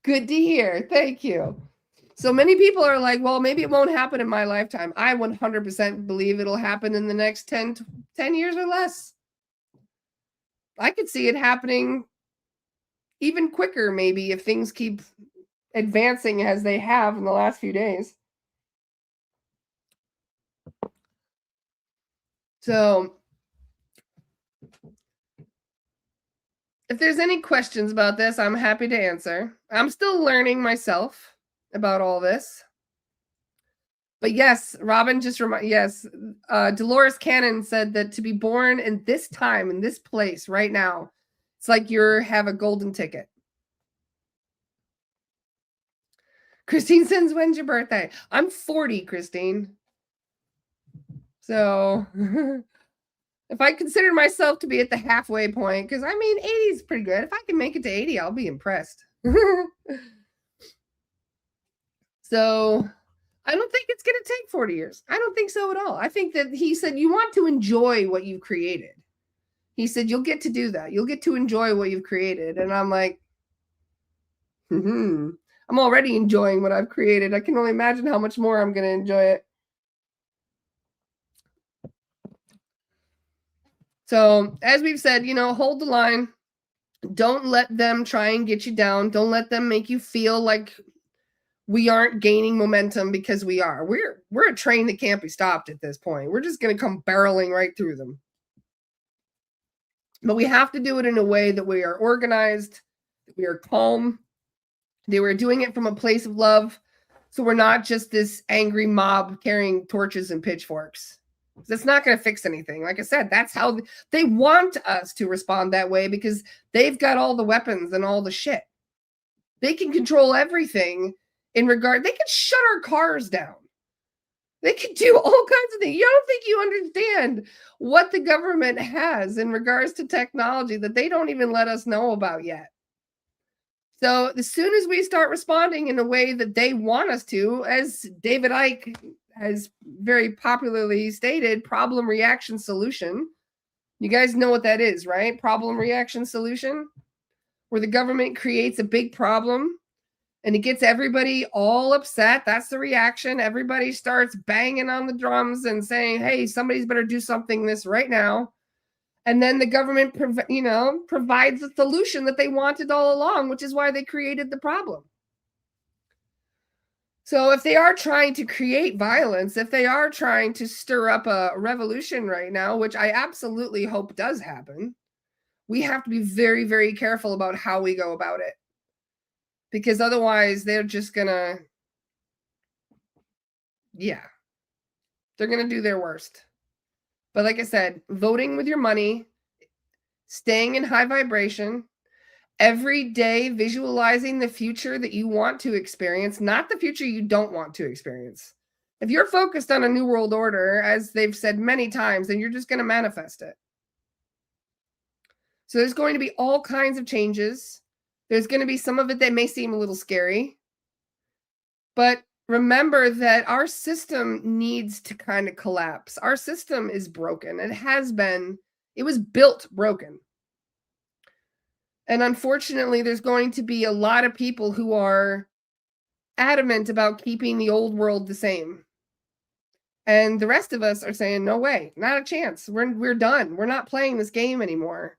good to hear. Thank you. So many people are like, well, maybe it won't happen in my lifetime. I 100% believe it'll happen in the next 10 years or less. I could see it happening even quicker, maybe, if things keep advancing as they have in the last few days. So if there's any questions about this, I'm happy to answer. I'm still learning myself about all this. But yes, Robin just Dolores Cannon said that to be born in this time, in this place right now, it's like have a golden ticket. Christine says, when's your birthday? I'm 40, Christine. So if I consider myself to be at the halfway point, because I mean, 80 is pretty good. If I can make it to 80, I'll be impressed. So I don't think it's going to take 40 years. I don't think so at all. I think that he said, you want to enjoy what you've created. He said, you'll get to do that. You'll get to enjoy what you've created. And I'm like, I'm already enjoying what I've created. I can only imagine how much more I'm going to enjoy it. So as we've said, hold the line. Don't let them try and get you down. Don't let them make you feel like we aren't gaining momentum, because we are. We're a train that can't be stopped at this point. We're just going to come barreling right through them. But we have to do it in a way that we are organized, that we are calm, that we're doing it from a place of love. So we're not just this angry mob carrying torches and pitchforks. That's not going to fix anything. Like I said, that's how they want us to respond that way, because they've got all the weapons and all the shit. They can control everything they can shut our cars down. They can do all kinds of things. You don't think you understand what the government has in regards to technology that they don't even let us know about yet. So as soon as we start responding in a way that they want us to, as David Icke has very popularly stated, problem, reaction, solution. You guys know what that is, right? Problem, reaction, solution, where the government creates a big problem and it gets everybody all upset. That's the reaction. Everybody starts banging on the drums and saying, hey, somebody's better do something this right now. And then the government, provides the solution that they wanted all along, which is why they created the problem. So if they are trying to create violence, if they are trying to stir up a revolution right now, which I absolutely hope does happen, we have to be very, very careful about how we go about it. Because otherwise they're just gonna, they're gonna do their worst. But like I said, voting with your money, staying in high vibration, every day visualizing the future that you want to experience, not the future you don't want to experience. If you're focused on a new world order, as they've said many times, then you're just going to manifest it. So there's going to be all kinds of changes. There's going to be some of it that may seem a little scary, but remember that our system needs to kind of collapse. Our system is broken. It has been, it was built broken. And unfortunately, there's going to be a lot of people who are adamant about keeping the old world the same. And the rest of us are saying, no way, not a chance. We're done. We're not playing this game anymore.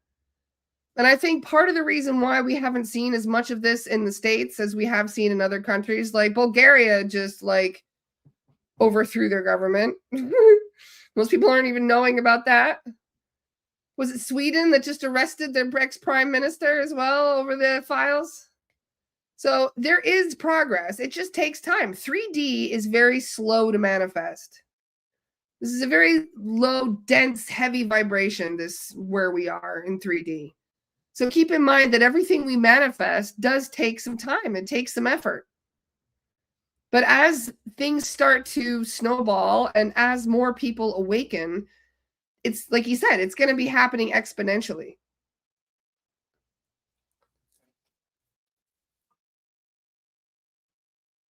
And I think part of the reason why we haven't seen as much of this in the States as we have seen in other countries, like Bulgaria just like overthrew their government. Most people aren't even knowing about that. Was it Sweden that just arrested their ex-prime minister as well over the files? So there is progress. It just takes time. 3D is very slow to manifest. This is a very low, dense, heavy vibration, this where we are in 3D. So keep in mind that everything we manifest does take some time. It takes some effort. But as things start to snowball and as more people awaken, it's like you said, it's going to be happening exponentially.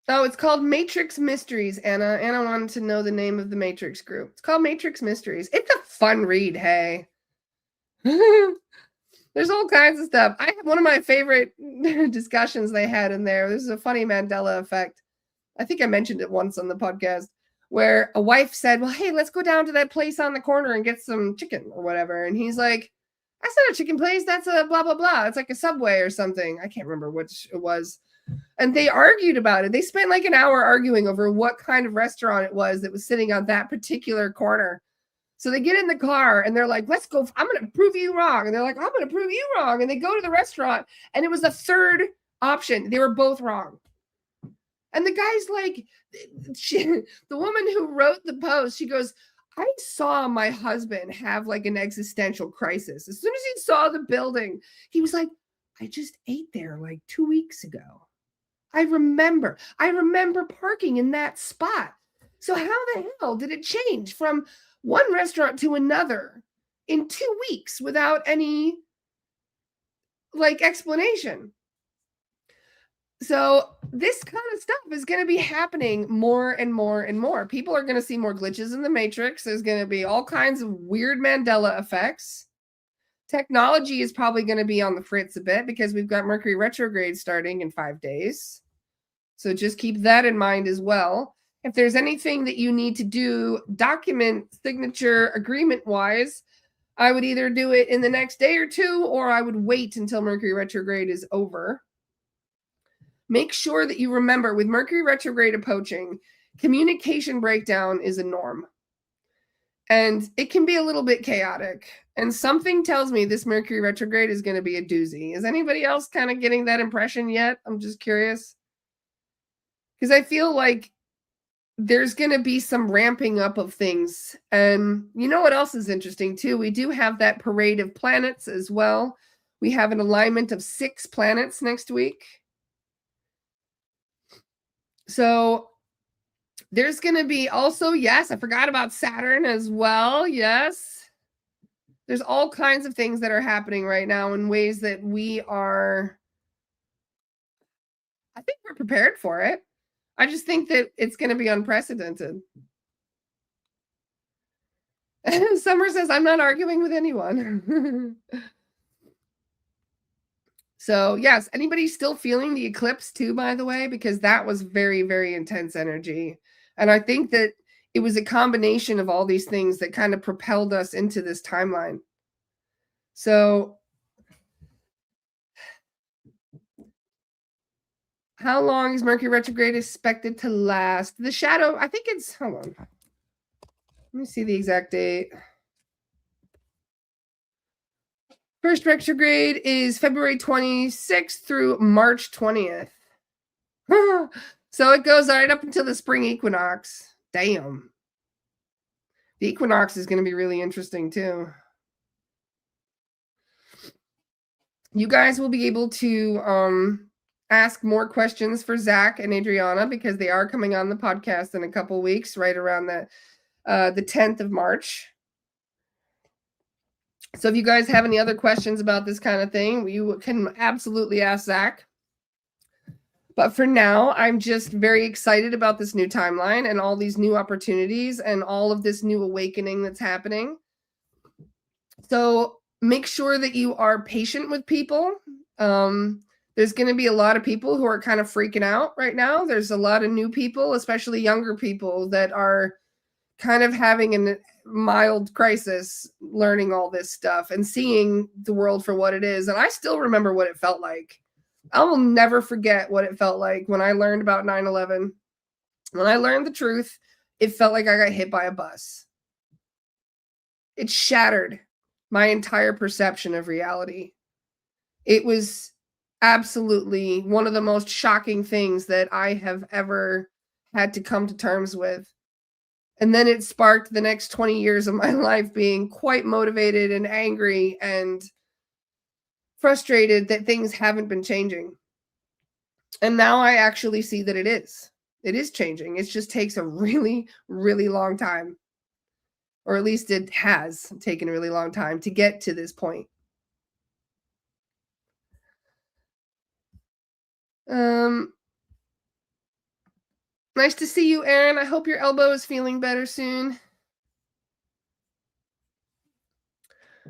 Oh, it's called Matrix Mysteries, Anna. Anna wanted to know the name of the Matrix group. It's called Matrix Mysteries. It's a fun read, hey. There's all kinds of stuff. I have one of my favorite discussions they had in there. This is a funny Mandela effect. I think I mentioned it once on the podcast, where a wife said, well, hey, let's go down to that place on the corner and get some chicken or whatever. And he's like, that's not a chicken place. That's a blah, blah, blah. It's like a Subway or something. I can't remember which it was. And they argued about it. They spent like an hour arguing over what kind of restaurant it was that was sitting on that particular corner. So they get in the car and they're like, let's go. I'm going to prove you wrong. And they're like, I'm going to prove you wrong. And they go to the restaurant and it was the third option. They were both wrong. And the guy's like, the woman who wrote the post, she goes, I saw my husband have like an existential crisis. As soon as he saw the building, he was like, I just ate there like 2 weeks ago. I remember parking in that spot. So how the hell did it change from one restaurant to another in 2 weeks without any like explanation? So this kind of stuff is going to be happening more and more and more. People are going to see more glitches in the Matrix. There's going to be all kinds of weird Mandela effects. Technology is probably going to be on the fritz a bit because we've got Mercury retrograde starting in 5 days. So just keep that in mind as well. If there's anything that you need to do document signature agreement wise, I would either do it in the next day or two, or I would wait until Mercury retrograde is over. Make sure that you remember with Mercury retrograde approaching, communication breakdown is a norm. And it can be a little bit chaotic. And something tells me this Mercury retrograde is going to be a doozy. Is anybody else kind of getting that impression yet? I'm just curious. Because I feel like there's going to be some ramping up of things. And you know what else is interesting too? We do have that parade of planets as well. We have an alignment of 6 planets next week. So there's going to be also, yes, I forgot about Saturn as well. Yes. There's all kinds of things that are happening right now in ways that we are, I think we're prepared for it. I just think that it's going to be unprecedented. Summer says, I'm not arguing with anyone. So yes, anybody still feeling the eclipse too, by the way, because that was very, very intense energy. And I think that it was a combination of all these things that kind of propelled us into this timeline. So how long is Mercury retrograde expected to last? The shadow, I think it's, hold on. Let me see the exact date. First retrograde is February 26th through March 20th. So it goes right up until the spring equinox. Damn. The equinox is going to be really interesting too. You guys will be able to ask more questions for Zach and Adriana because they are coming on the podcast in a couple weeks, right around the 10th of March. So if you guys have any other questions about this kind of thing, you can absolutely ask Zach. But for now, I'm just very excited about this new timeline and all these new opportunities and all of this new awakening that's happening. So make sure that you are patient with people. There's going to be a lot of people who are kind of freaking out right now. There's a lot of new people, especially younger people, that are kind of having a mild crisis learning all this stuff and seeing the world for what it is. And I still remember what it felt like. I will never forget what it felt like when I learned about 9/11. When I learned the truth, it felt like I got hit by a bus. It shattered my entire perception of reality. It was absolutely one of the most shocking things that I have ever had to come to terms with. And then it sparked the next 20 years of my life being quite motivated and angry and frustrated that things haven't been changing. And now I actually see that it is. It is changing. It just takes a really, really long time. Or at least it has taken a really long time to get to this point. Nice to see you, Aaron. I hope your elbow is feeling better soon.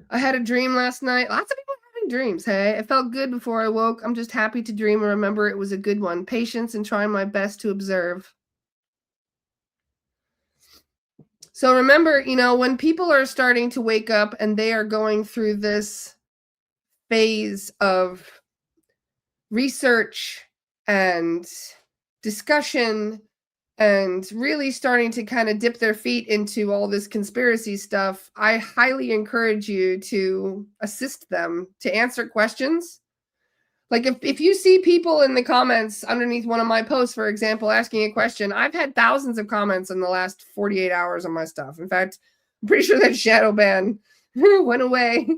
I had a dream last night. Lots of people having dreams, hey? It felt good before I woke. I'm just happy to dream and remember it was a good one. Patience and trying my best to observe. So remember, when people are starting to wake up and they are going through this phase of research and discussion and really starting to kind of dip their feet into all this conspiracy stuff, I highly encourage you to assist them to answer questions. Like if you see people in the comments underneath one of my posts, for example, asking a question, I've had thousands of comments in the last 48 hours on my stuff. In fact, I'm pretty sure that shadow ban went away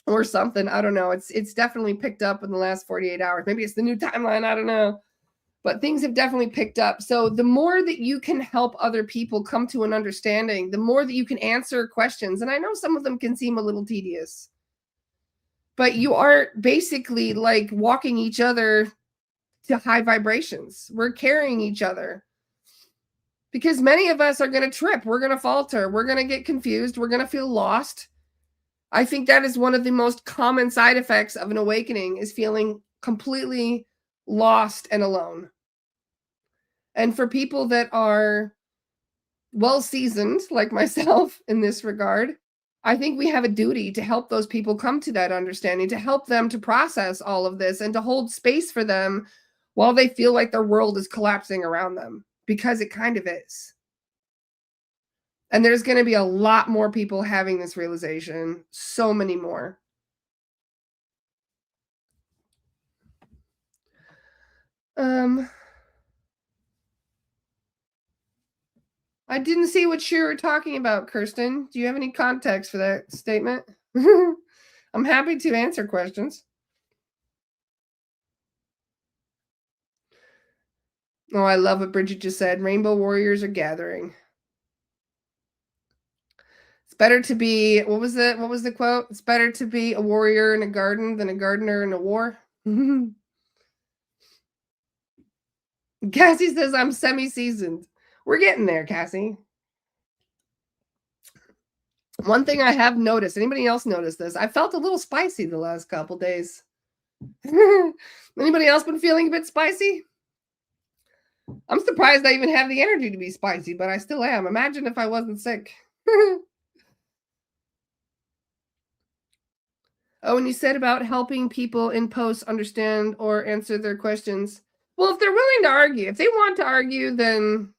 or something. I don't know. It's definitely picked up in the last 48 hours. Maybe it's the new timeline. I don't know. But things have definitely picked up. So the more that you can help other people come to an understanding, the more that you can answer questions. And I know some of them can seem a little tedious, but you are basically like walking each other to high vibrations. We're carrying each other because many of us are going to trip. We're going to falter. We're going to get confused. We're going to feel lost. I think that is one of the most common side effects of an awakening, is feeling completely lost and alone. And for people that are well seasoned, like myself in this regard, I think we have a duty to help those people come to that understanding, to help them to process all of this and to hold space for them while they feel like their world is collapsing around them, because it kind of is. And there's going to be a lot more people having this realization, so many more. I didn't see what you were talking about, Kirsten. Do you have any context for that statement? I'm happy to answer questions. Oh, I love what Bridget just said. Rainbow warriors are gathering. It's better to be, what was the quote? It's better to be a warrior in a garden than a gardener in a war. Cassie says I'm semi-seasoned. We're getting there, Cassie. One thing I have noticed, anybody else notice this? I felt a little spicy the last couple days. Anybody else been feeling a bit spicy? I'm surprised I even have the energy to be spicy, but I still am. Imagine if I wasn't sick. Oh, and you said about helping people in posts understand or answer their questions. Well, if they're willing to argue, if they want to argue, then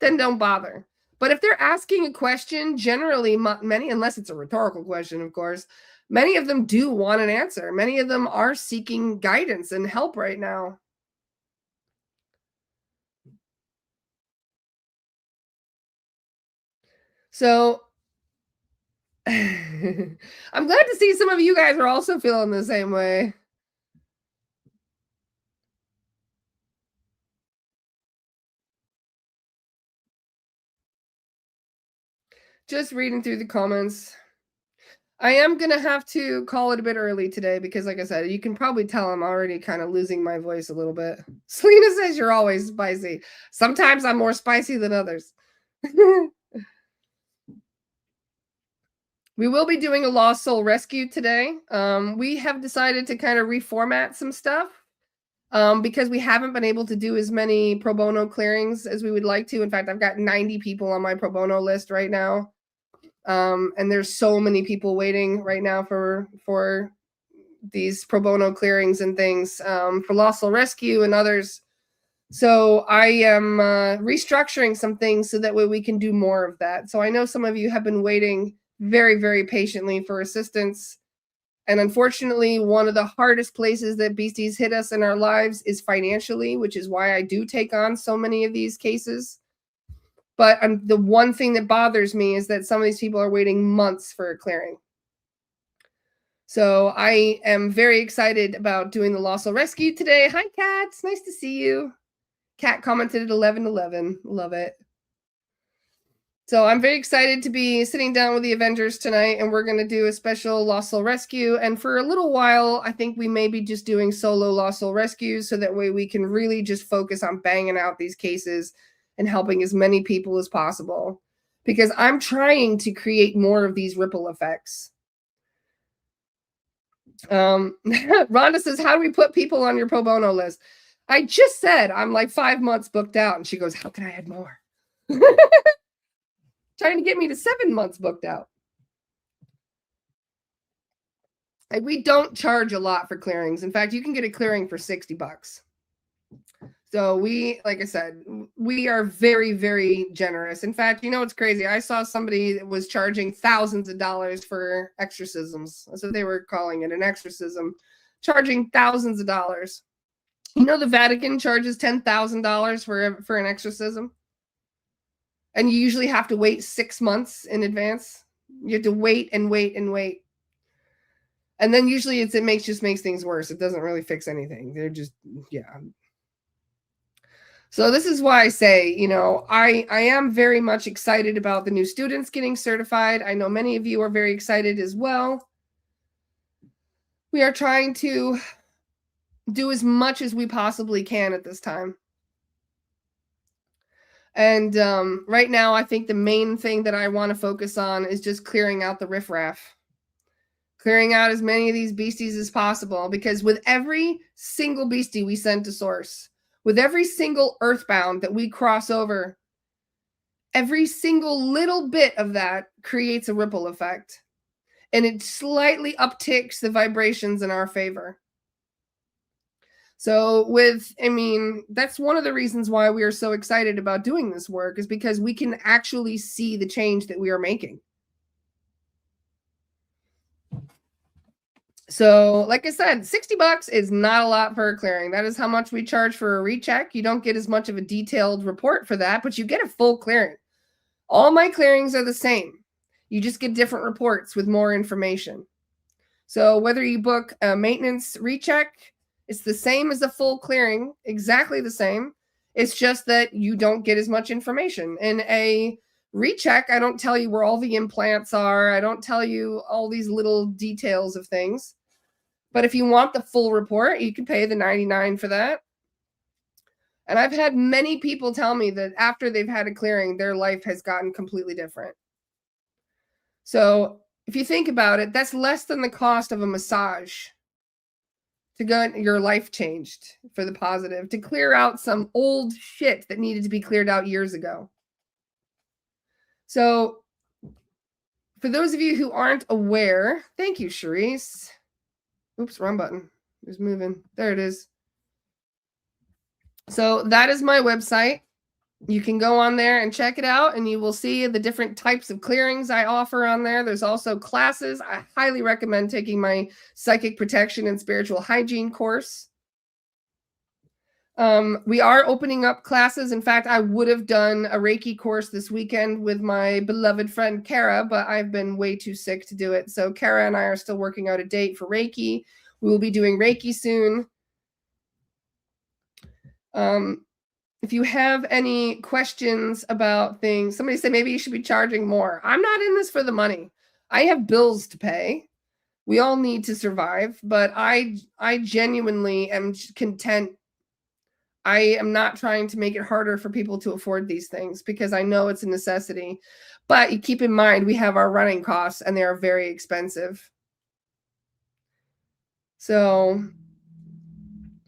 don't bother. But if they're asking a question, generally many, unless it's a rhetorical question, of course, many of them do want an answer. Many of them are seeking guidance and help right now. So I'm glad to see some of you guys are also feeling the same way. Just reading through the comments. I am going to have to call it a bit early today because, like I said, you can probably tell I'm already kind of losing my voice a little bit. Selena says you're always spicy. Sometimes I'm more spicy than others. We will be doing a Lost Soul Rescue today. We have decided to kind of reformat some stuff because we haven't been able to do as many pro bono clearings as we would like to. In fact, I've got 90 people on my pro bono list right now. And there's so many people waiting right now for these pro bono clearings and things for Lost Soul Rescue and others. So I am restructuring some things so that way we can do more of that. So I know some of you have been waiting very, very patiently for assistance. And unfortunately, one of the hardest places that beasties hit us in our lives is financially, which is why I do take on so many of these cases. But the one thing that bothers me is that some of these people are waiting months for a clearing. So I am very excited about doing the Lost Soul Rescue today. Hi, Kat. It's nice to see you. Kat commented at 11:11. Love it. So I'm very excited to be sitting down with the Avengers tonight, and we're going to do a special Lost Soul Rescue. And for a little while, I think we may be just doing solo Lost Soul Rescues so that way we can really just focus on banging out these cases and helping as many people as possible. Because I'm trying to create more of these ripple effects. Rhonda says, how do we put people on your pro bono list? I just said I'm like 5 months booked out. And she goes, how can I add more? Trying to get me to 7 months booked out. And we don't charge a lot for clearings. In fact, you can get a clearing for $60. So we, like I said, we are very, very generous. In fact, you know what's crazy? I saw somebody that was charging thousands of dollars for exorcisms. That's what they were calling it, an exorcism, charging thousands of dollars. You know the Vatican charges $10,000 for an exorcism? And you usually have to wait 6 months in advance. You have to wait and wait and wait. And then usually it just makes things worse. It doesn't really fix anything. They're just, yeah. So this is why I say, you know, I am very much excited about the new students getting certified. I know many of you are very excited as well. We are trying to do as much as we possibly can at this time. And right now, I think the main thing that I want to focus on is just clearing out the riffraff. Clearing out as many of these beasties as possible. Because with every single beastie we send to source, with every single earthbound that we cross over, every single little bit of that creates a ripple effect. And it slightly upticks the vibrations in our favor. So that's one of the reasons why we are so excited about doing this work, is because we can actually see the change that we are making. So like I said, $60 is not a lot for a clearing. That is how much we charge for a recheck. You don't get as much of a detailed report for that, but you get a full clearing. All my clearings are the same. You just get different reports with more information. So whether you book a maintenance recheck, it's the same as a full clearing, exactly the same. It's just that you don't get as much information. In a recheck, I don't tell you where all the implants are. I don't tell you all these little details of things. But if you want the full report, you can pay the $99 for that. And I've had many people tell me that after they've had a clearing, their life has gotten completely different. So if you think about it, that's less than the cost of a massage to get your life changed for the positive, to clear out some old shit that needed to be cleared out years ago. So for those of you who aren't aware, thank you, Charisse. Oops, wrong button. It was moving. There it is. So that is my website. You can go on there and check it out, and you will see the different types of clearings I offer on there. There's also classes. I highly recommend taking my psychic protection and spiritual hygiene course. We are opening up classes. In fact, I would have done a Reiki course this weekend with my beloved friend Kara, but I've been way too sick to do it. So Kara and I are still working out a date for Reiki. We will be doing Reiki soon. If you have any questions about things, somebody said maybe you should be charging more. I'm not in this for the money. I have bills to pay. We all need to survive, but I genuinely am content. I am not trying to make it harder for people to afford these things because I know it's a necessity. But you keep in mind, we have our running costs and they are very expensive. So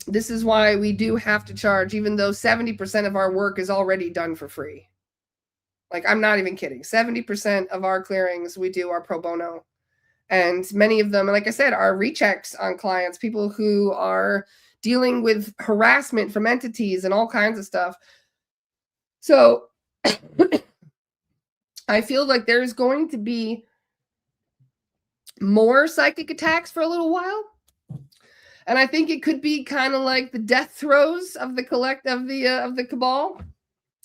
this is why we do have to charge, even though 70% of our work is already done for free. Like, I'm not even kidding. 70% of our clearings we do are pro bono. And many of them, like I said, are rechecks on clients, people who are dealing with harassment from entities and all kinds of stuff. So I feel like there's going to be more psychic attacks for a little while. And I think it could be kind of like the death throes of the of the cabal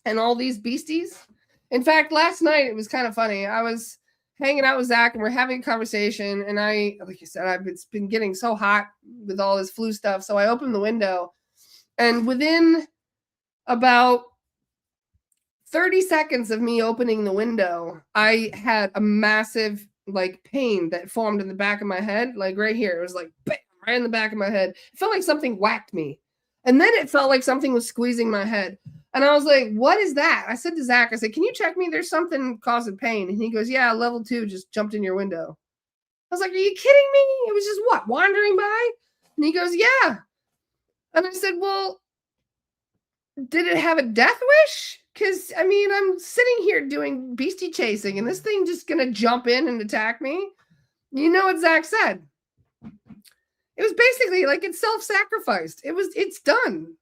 and all these beasties. In fact, last night it was kind of funny. I was hanging out with Zach and we're having a conversation, and like you said, it's been getting so hot with all this flu stuff. So I opened the window, and within about 30 seconds of me opening the window, I had a massive like pain that formed in the back of my head, like right here. It was like bam, right in the back of my head. It felt like something whacked me. And then it felt like something was squeezing my head. And I was like, what is that? I said to Zach, I said, can you check me? There's something causing pain. And he goes, yeah, level 2 just jumped in your window. I was like, are you kidding me? It was just what, wandering by? And he goes, yeah. And I said, well, did it have a death wish? Because, I mean, I'm sitting here doing beastie chasing, and this thing just going to jump in and attack me? You know what Zach said? It was basically like it self-sacrificed. It's done.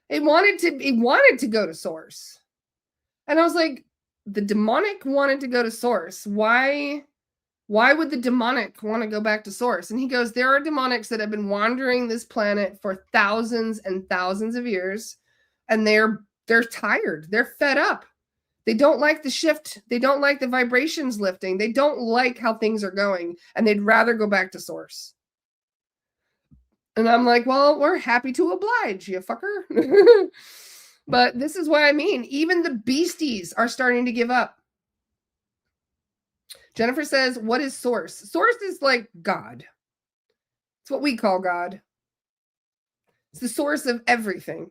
It wanted to go to source. And I was like, the demonic wanted to go to source. Why would the demonic want to go back to source? And he goes, there are demonics that have been wandering this planet for thousands and thousands of years, and they're tired. They're fed up. They don't like the shift. They don't like the vibrations lifting. They don't like how things are going, and they'd rather go back to source. And I'm like, well, we're happy to oblige, you fucker. But this is what I mean. Even the beasties are starting to give up. Jennifer says, what is source? Source is like God. It's what we call God. It's the source of everything.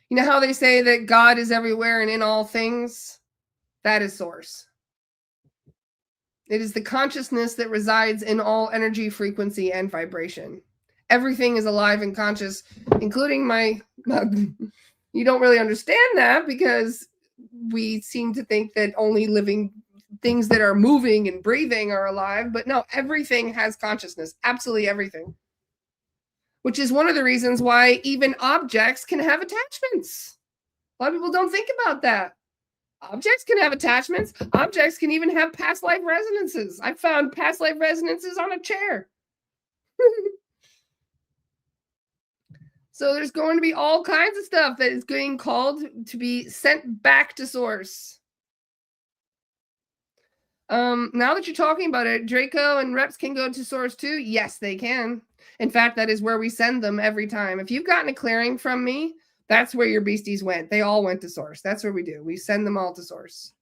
You know how they say that God is everywhere and in all things? That is source. It is the consciousness that resides in all energy, frequency, and vibration. Everything is alive and conscious, including my mug. You don't really understand that because we seem to think that only living things that are moving and breathing are alive. But no, everything has consciousness. Absolutely everything. Which is one of the reasons why even objects can have attachments. A lot of people don't think about that. Objects can have attachments. Objects can even have past life resonances. I found past life resonances on a chair. So there's going to be all kinds of stuff that is being called to be sent back to source. Now that you're talking about it, Draco and Reps can go to source too. Yes, they can. In fact, that is where we send them every time. If you've gotten a clearing from me, that's where your beasties went. They all went to source. That's what we do. We send them all to source.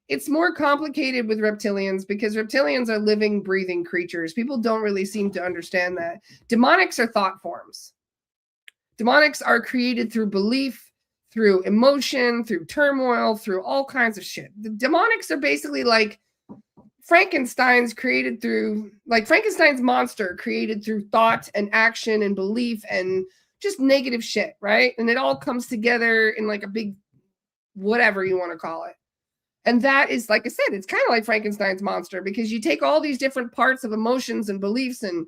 It's more complicated with reptilians because reptilians are living, breathing creatures. People don't really seem to understand that. Demonics are thought forms. Demonics are created through belief, through emotion, through turmoil, through all kinds of shit. The demonics are basically like Frankenstein's monster created through thought and action and belief and just negative shit, right? And it all comes together in like a big whatever you want to call it. And that is, like I said, it's kind of like Frankenstein's monster because you take all these different parts of emotions and beliefs and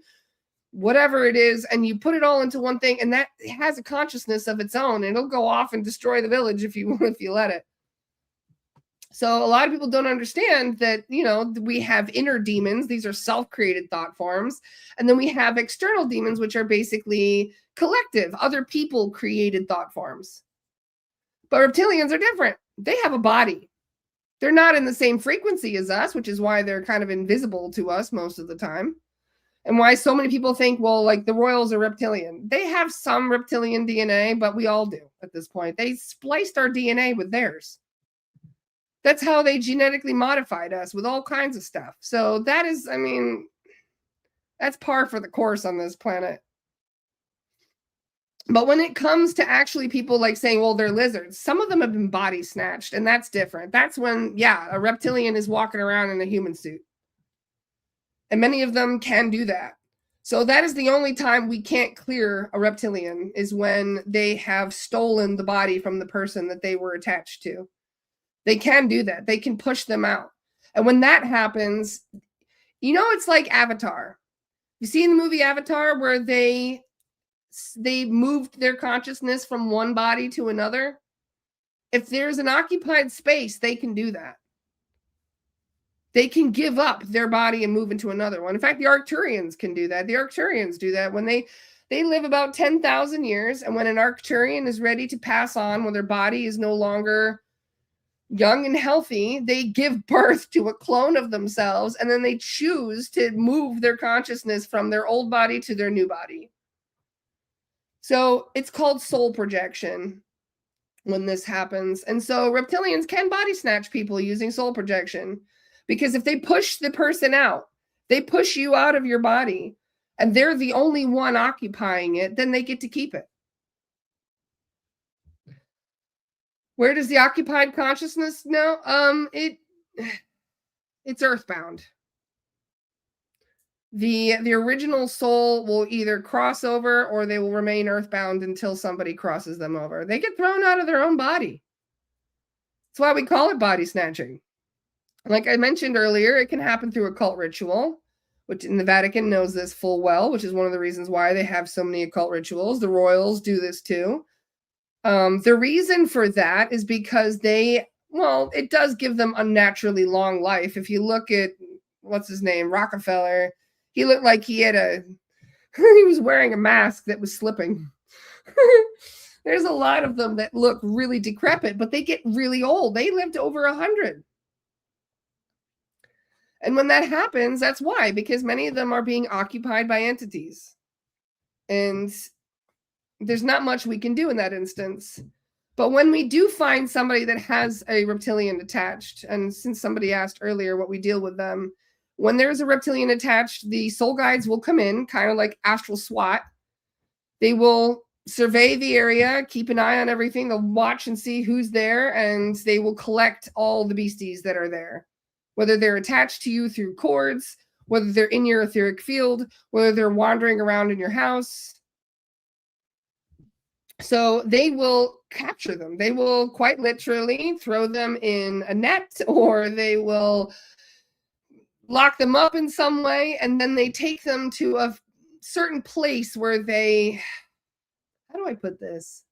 whatever it is, and you put it all into one thing, and that has a consciousness of its own, and it'll go off and destroy the village if you let it. So a lot of people don't understand that, you know, we have inner demons. These are self-created thought forms. And then we have external demons, which are basically collective, other people created thought forms. But reptilians are different. They have a body. They're not in the same frequency as us, which is why they're kind of invisible to us most of the time. And why so many people think, well, like the royals are reptilian. They have some reptilian DNA, but we all do at this point. They spliced our DNA with theirs. That's how they genetically modified us with all kinds of stuff. So that is, I mean, that's par for the course on this planet. But when it comes to actually people like saying, well, they're lizards, some of them have been body snatched, and that's different. That's when, yeah, a reptilian is walking around in a human suit. And many of them can do that. So that is the only time we can't clear a reptilian, is when they have stolen the body from the person that they were attached to. They can do that. They can push them out. And when that happens, you know, it's like Avatar. You see in the movie Avatar where they moved their consciousness from one body to another? If there's an occupied space, they can do that. They can give up their body and move into another one. In fact, the Arcturians can do that. The Arcturians do that when they live about 10,000 years, and when an Arcturian is ready to pass on, when their body is no longer young and healthy, they give birth to a clone of themselves, and then they choose to move their consciousness from their old body to their new body. So it's called soul projection when this happens. And so reptilians can body snatch people using soul projection, because if they push the person out, they push you out of your body, and they're the only one occupying it, then they get to keep it. Where does the occupied consciousness know? It's earthbound. The original soul will either cross over, or they will remain earthbound until somebody crosses them over. They get thrown out of their own body. That's why we call it body snatching. Like I mentioned earlier, it can happen through occult ritual, which in the Vatican knows this full well, which is one of the reasons why they have so many occult rituals. The royals do this too. The reason for that is because it does give them unnaturally long life. If you look at, what's his name, Rockefeller, he looked like he was wearing a mask that was slipping. There's a lot of them that look really decrepit, but they get really old. They lived over 100. And when that happens, that's why, because many of them are being occupied by entities. And there's not much we can do in that instance. But when we do find somebody that has a reptilian attached, and since somebody asked earlier what we deal with them, when there's a reptilian attached, the soul guides will come in, kind of like astral SWAT. They will survey the area, keep an eye on everything. They'll watch and see who's there, and they will collect all the beasties that are there, whether they're attached to you through cords, whether they're in your etheric field, whether they're wandering around in your house. So they will capture them. They will quite literally throw them in a net, or they will lock them up in some way, and then they take them to a certain place where they, how do I put this?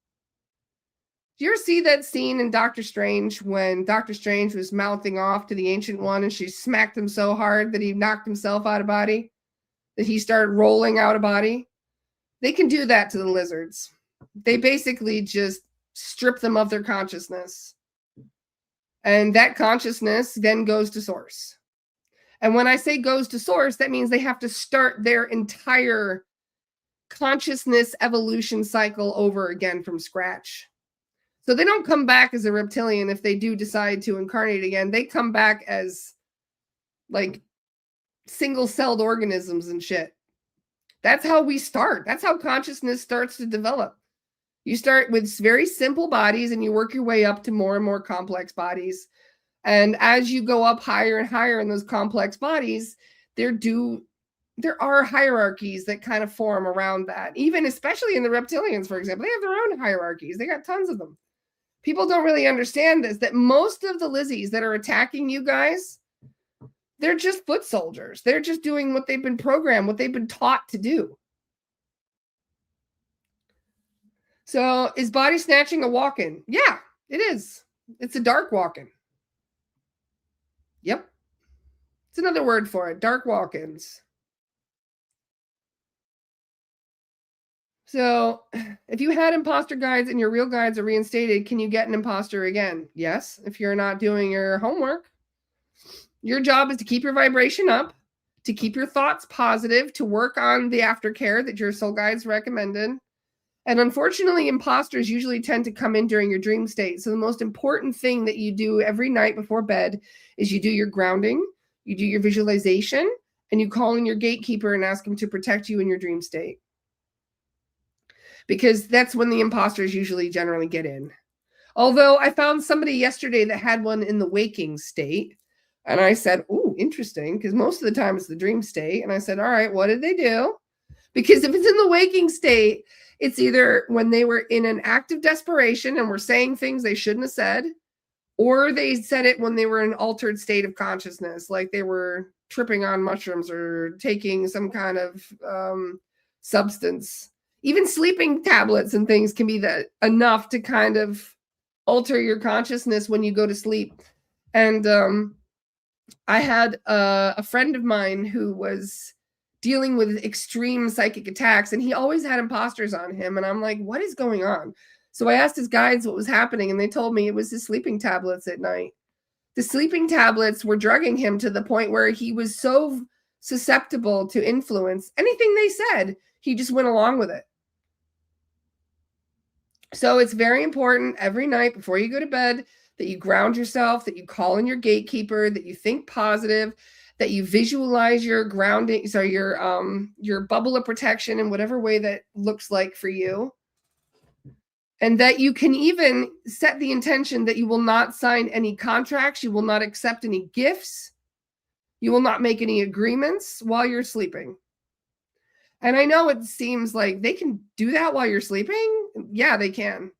Do you ever see that scene in Doctor Strange when Doctor Strange was mouthing off to the Ancient One and she smacked him so hard that he knocked himself out of body, that he started rolling out of body? They can do that to the lizards. They basically just strip them of their consciousness. And that consciousness then goes to source. And when I say goes to source, that means they have to start their entire consciousness evolution cycle over again from scratch. So they don't come back as a reptilian if they do decide to incarnate again. They come back as like single-celled organisms and shit. That's how we start. That's how consciousness starts to develop. You start with very simple bodies and you work your way up to more and more complex bodies. And as you go up higher and higher in those complex bodies, there are hierarchies that kind of form around that. Even especially in the reptilians, for example, they have their own hierarchies. They got tons of them. People don't really understand this, that most of the Lizzies that are attacking you guys, they're just foot soldiers. They're just doing what they've been programmed, what they've been taught to do. So is body snatching a walk-in? Yeah, it is. It's a dark walk-in. Yep. It's another word for it, dark walk-ins. So if you had imposter guides and your real guides are reinstated, can you get an imposter again? Yes, if you're not doing your homework. Your job is to keep your vibration up, to keep your thoughts positive, to work on the aftercare that your soul guides recommended, And unfortunately, imposters usually tend to come in during your dream state. So the most important thing that you do every night before bed is you do your grounding, you do your visualization, and you call in your gatekeeper and ask him to protect you in your dream state. Because that's when the imposters usually generally get in. Although I found somebody yesterday that had one in the waking state. And I said, "Ooh, interesting," because most of the time it's the dream state. And I said, "All right, what did they do?" Because if it's in the waking state, it's either when they were in an act of desperation and were saying things they shouldn't have said, or they said it when they were in an altered state of consciousness, like they were tripping on mushrooms or taking some kind of substance. Even sleeping tablets and things can be that enough to kind of alter your consciousness when you go to sleep. And I had a friend of mine who was dealing with extreme psychic attacks, and he always had imposters on him. And I'm like, what is going on? So I asked his guides what was happening, and they told me it was his sleeping tablets at night. The sleeping tablets were drugging him to the point where he was so susceptible to influence. Anything they said, he just went along with it. So it's very important every night before you go to bed that you ground yourself, that you call in your gatekeeper, that you think positive, that you visualize your grounding, so your bubble of protection in whatever way that looks like for you. And that you can even set the intention that you will not sign any contracts, you will not accept any gifts, you will not make any agreements while you're sleeping. And I know it seems like they can do that while you're sleeping. Yeah, they can.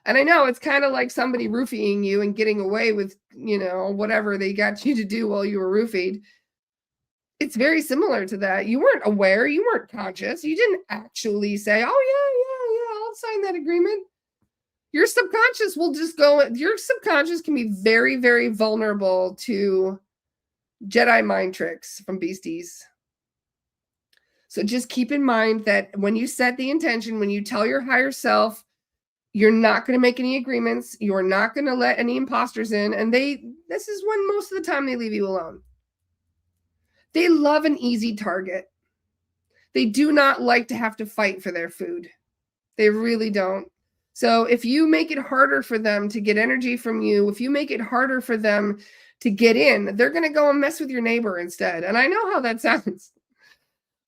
And I know it's kind of like somebody roofing you and getting away with, whatever they got you to do while you were roofied. It's very similar to that. You weren't aware. You weren't conscious. You didn't actually say, oh, yeah, I'll sign that agreement. Your subconscious will just go. Your subconscious can be very, very vulnerable to Jedi mind tricks from beasties. So just keep in mind that when you set the intention, when you tell your higher self, you're not going to make any agreements. You're not going to let any imposters in. And this is when most of the time they leave you alone. They love an easy target. They do not like to have to fight for their food. They really don't. So if you make it harder for them to get energy from you, if you make it harder for them to get in, they're going to go and mess with your neighbor instead. And I know how that sounds.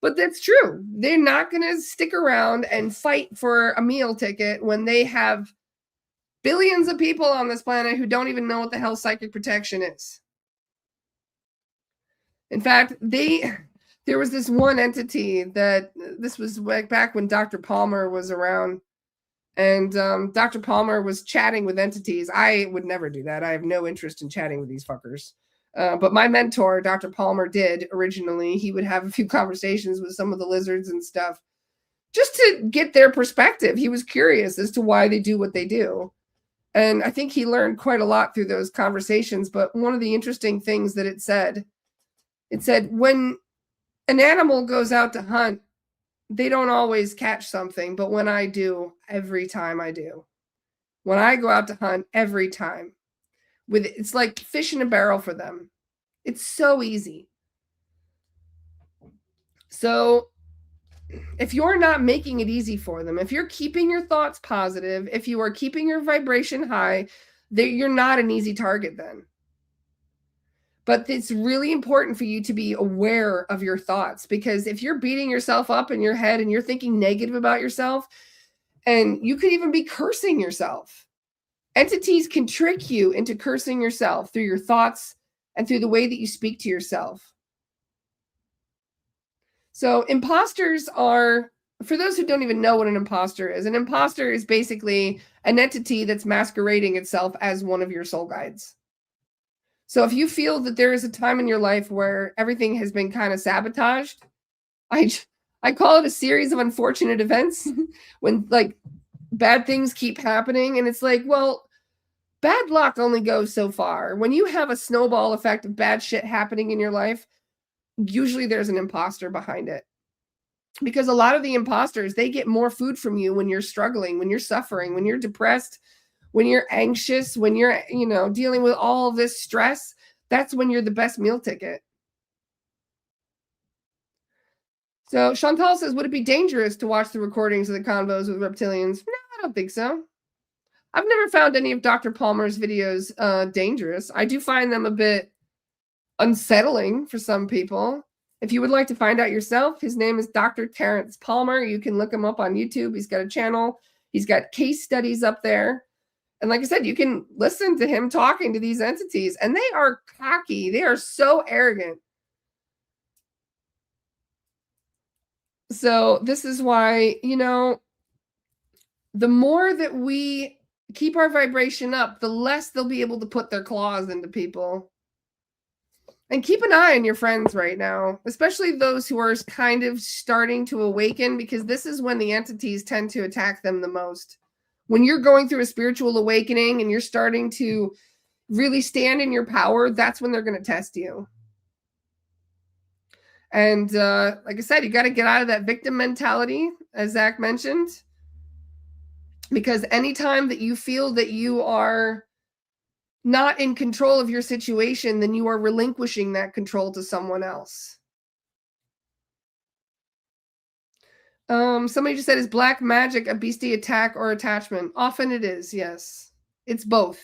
But that's true. They're not going to stick around and fight for a meal ticket when they have billions of people on this planet who don't even know what the hell psychic protection is. In fact, there was this one entity that, this was back when Dr. Palmer was around, and Dr. Palmer was chatting with entities. I would never do that. I have no interest in chatting with these fuckers. But my mentor, Dr. Palmer, did originally. He would have a few conversations with some of the lizards and stuff just to get their perspective. He was curious as to why they do what they do. And I think he learned quite a lot through those conversations. But one of the interesting things that it said when an animal goes out to hunt, they don't always catch something. But when I do, every time I do. When I go out to hunt, every time. It's like fish in a barrel for them. It's so easy. So if you're not making it easy for them, if you're keeping your thoughts positive, if you are keeping your vibration high, you're not an easy target then. But it's really important for you to be aware of your thoughts, because if you're beating yourself up in your head and you're thinking negative about yourself, and you could even be cursing yourself. Entities can trick you into cursing yourself through your thoughts and through the way that you speak to yourself. So imposters are, for those who don't even know what an imposter is basically an entity that's masquerading itself as one of your soul guides. So if you feel that there is a time in your life where everything has been kind of sabotaged, I call it a series of unfortunate events when like bad things keep happening. And it's like, well, bad luck only goes so far. When you have a snowball effect of bad shit happening in your life, usually there's an imposter behind it. Because a lot of the imposters, they get more food from you when you're struggling, when you're suffering, when you're depressed, when you're anxious, when you're, dealing with all of this stress. That's when you're the best meal ticket. So Chantal says, would it be dangerous to watch the recordings of the convos with reptilians? No, I don't think so. I've never found any of Dr. Palmer's videos dangerous. I do find them a bit unsettling for some people. If you would like to find out yourself, his name is Dr. Terrence Palmer. You can look him up on YouTube. He's got a channel. He's got case studies up there. And like I said, you can listen to him talking to these entities, and they are cocky. They are so arrogant. So this is why, you know, the more that we keep our vibration up, the less they'll be able to put their claws into people. And keep an eye on your friends right now, especially those who are kind of starting to awaken, because this is when the entities tend to attack them the most. When you're going through a spiritual awakening and you're starting to really stand in your power, that's when they're going to test you. And like I said, you got to get out of that victim mentality, as Zach mentioned, because anytime that you feel that you are not in control of your situation, then you are relinquishing that control to someone else. Somebody just said, is black magic a beastie attack or attachment? Often it is, yes. It's both.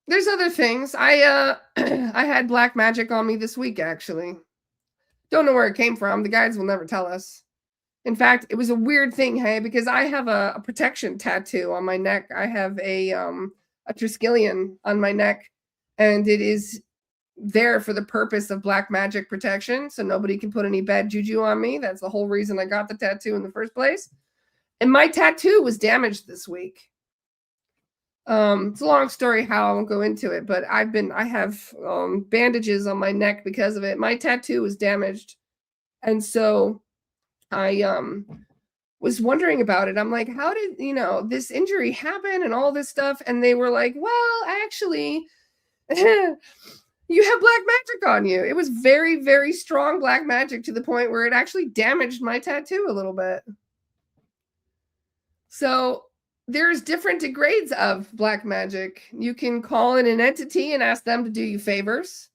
There's other things. I had black magic on me this week, actually. Don't know where it came from. The guides will never tell us. In fact, it was a weird thing, hey, because I have a protection tattoo on my neck. I have a Triskelion on my neck, and it is there for the purpose of black magic protection, so nobody can put any bad juju on me. That's the whole reason I got the tattoo in the first place. And my tattoo was damaged this week. It's a long story how I won't go into it, but I have bandages on my neck because of it. My tattoo was damaged, and so I was wondering about it. I'm like, how did, you know, this injury happen and all this stuff? And they were like, well, actually, you have black magic on you. It was very, very strong black magic to the point where it actually damaged my tattoo a little bit. So there's different grades of black magic. You can call in an entity and ask them to do you favors.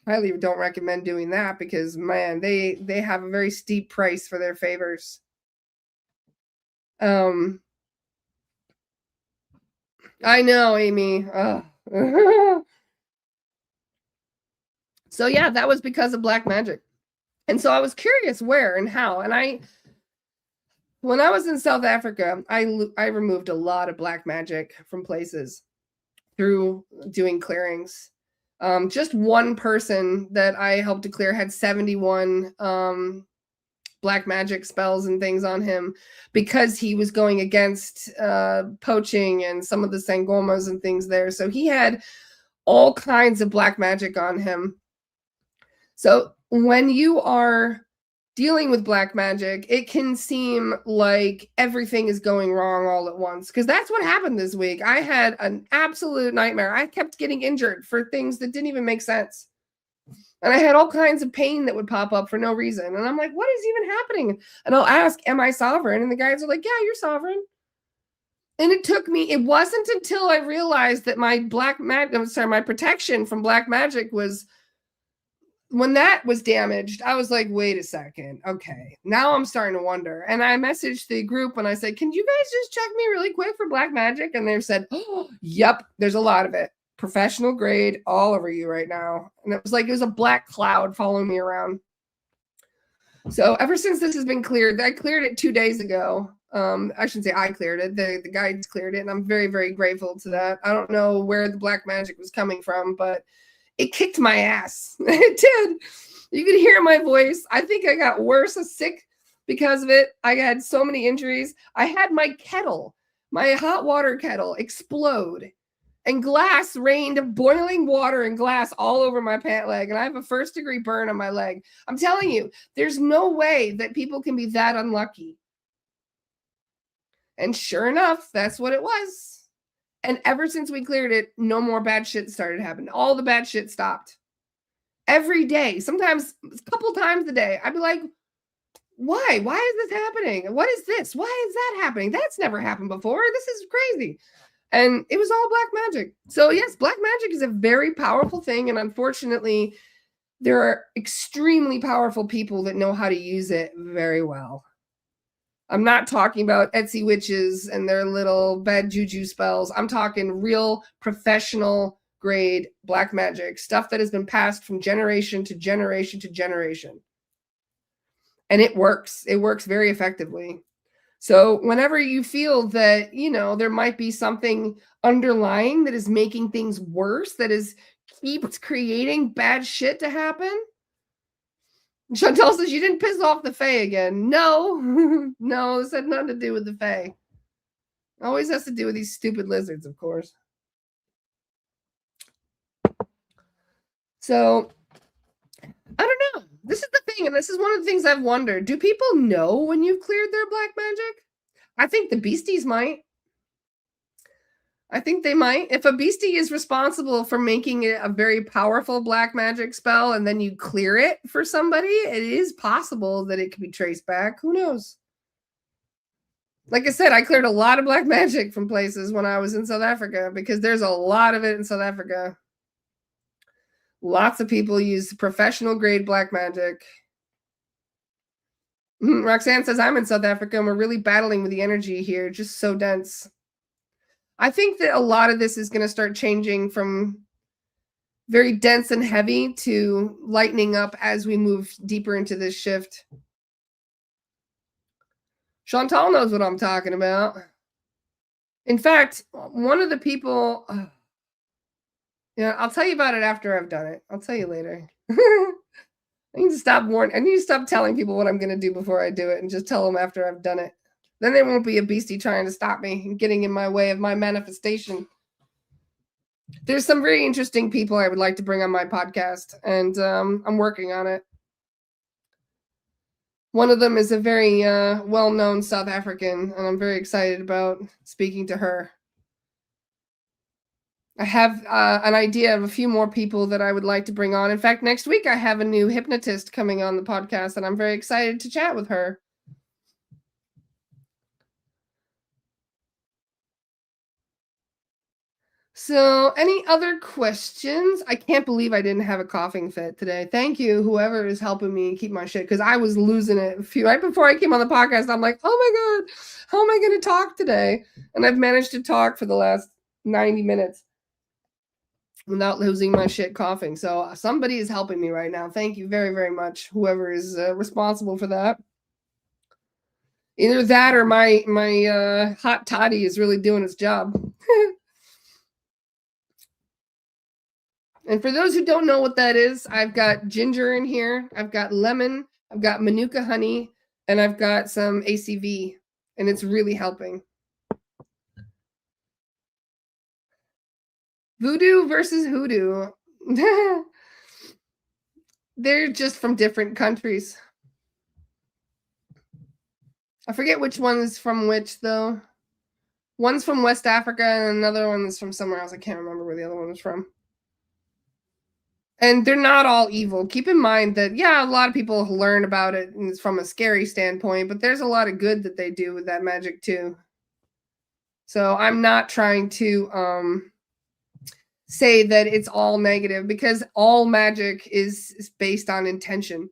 Highly don't recommend doing that because, man, they have a very steep price for their favors. I know, Amy. So yeah, that was because of black magic. And so I was curious where and how. And when I was in South Africa, I removed a lot of black magic from places through doing clearings. Just one person that I helped to clear had 71 black magic spells and things on him because he was going against poaching and some of the sangomas and things there. So he had all kinds of black magic on him. So when you are dealing with black magic, it can seem like everything is going wrong all at once, because that's what happened this week. I had an absolute nightmare. I kept getting injured for things that didn't even make sense. And I had all kinds of pain that would pop up for no reason. And I'm like, what is even happening? And I'll ask, am I sovereign? And the guys are like, yeah, you're sovereign. And it wasn't until I realized that my my protection from black magic was, when that was damaged, I was like, wait a second. Okay, now I'm starting to wonder. And I messaged the group and I said, can you guys just check me really quick for black magic? And they said, oh, yep, there's a lot of it. Professional grade all over you right now. And it was a black cloud following me around. So ever since this has been cleared, I cleared it 2 days ago. I shouldn't say I cleared it. The guides cleared it. And I'm very, very grateful to that. I don't know where the black magic was coming from, but it kicked my ass. It did. You could hear my voice. I think I got worse, sick because of it. I had so many injuries. I had my kettle, my hot water kettle, explode. And glass rained of boiling water and glass all over my pant leg. And I have a 1st-degree burn on my leg. I'm telling you, there's no way that people can be that unlucky. And sure enough, that's what it was. And ever since we cleared it, no more bad shit started happening. All the bad shit stopped. Every day, sometimes a couple times a day, I'd be like, why? Why is this happening? What is this? Why is that happening? That's never happened before. This is crazy. And it was all black magic. So yes, black magic is a very powerful thing. And unfortunately, there are extremely powerful people that know how to use it very well. I'm not talking about Etsy witches and their little bad juju spells. I'm talking real professional grade black magic, stuff that has been passed from generation to generation to generation. And it works. It works very effectively. So whenever you feel that, there might be something underlying that is making things worse, that keeps creating bad shit to happen. Chantel says, you didn't piss off the Fae again. No, no, this had nothing to do with the Fae. Always has to do with these stupid lizards, of course. So, I don't know. This is the thing, and this is one of the things I've wondered. Do people know when you've cleared their black magic? I think the beasties might. I think they might. If a beastie is responsible for making it a very powerful black magic spell and then you clear it for somebody, it is possible that it could be traced back. Who knows? Like I said, I cleared a lot of black magic from places when I was in South Africa because there's a lot of it in South Africa. Lots of people use professional grade black magic. Roxanne says, I'm in South Africa and we're really battling with the energy here, just so dense. I think that a lot of this is going to start changing from very dense and heavy to lightening up as we move deeper into this shift. Chantal knows what I'm talking about. In fact, one of the people, I'll tell you about it after I've done it. I'll tell you later. I need to stop telling people what I'm going to do before I do it and just tell them after I've done it. Then there won't be a beastie trying to stop me and getting in my way of my manifestation. There's some very interesting people I would like to bring on my podcast, and I'm working on it. One of them is a very well-known South African, and I'm very excited about speaking to her. I have an idea of a few more people that I would like to bring on. In fact, next week I have a new hypnotist coming on the podcast, and I'm very excited to chat with her. So, any other questions? I can't believe I didn't have a coughing fit today. Thank you, whoever is helping me keep my shit, because I was losing it. Right before I came on the podcast, I'm like, oh my God, how am I going to talk today? And I've managed to talk for the last 90 minutes without losing my shit coughing. So somebody is helping me right now. Thank you very, very much, whoever is responsible for that. Either that or my hot toddy is really doing its job. And for those who don't know what that is, I've got ginger in here, I've got lemon, I've got manuka honey, and I've got some ACV, and it's really helping. Voodoo versus hoodoo. They're just from different countries. I forget which one is from which, though. One's from West Africa, and another one's from somewhere else. I can't remember where the other one was from. And they're not all evil. Keep in mind that, a lot of people learn about it from a scary standpoint, but there's a lot of good that they do with that magic too. So I'm not trying to say that it's all negative, because all magic is based on intention.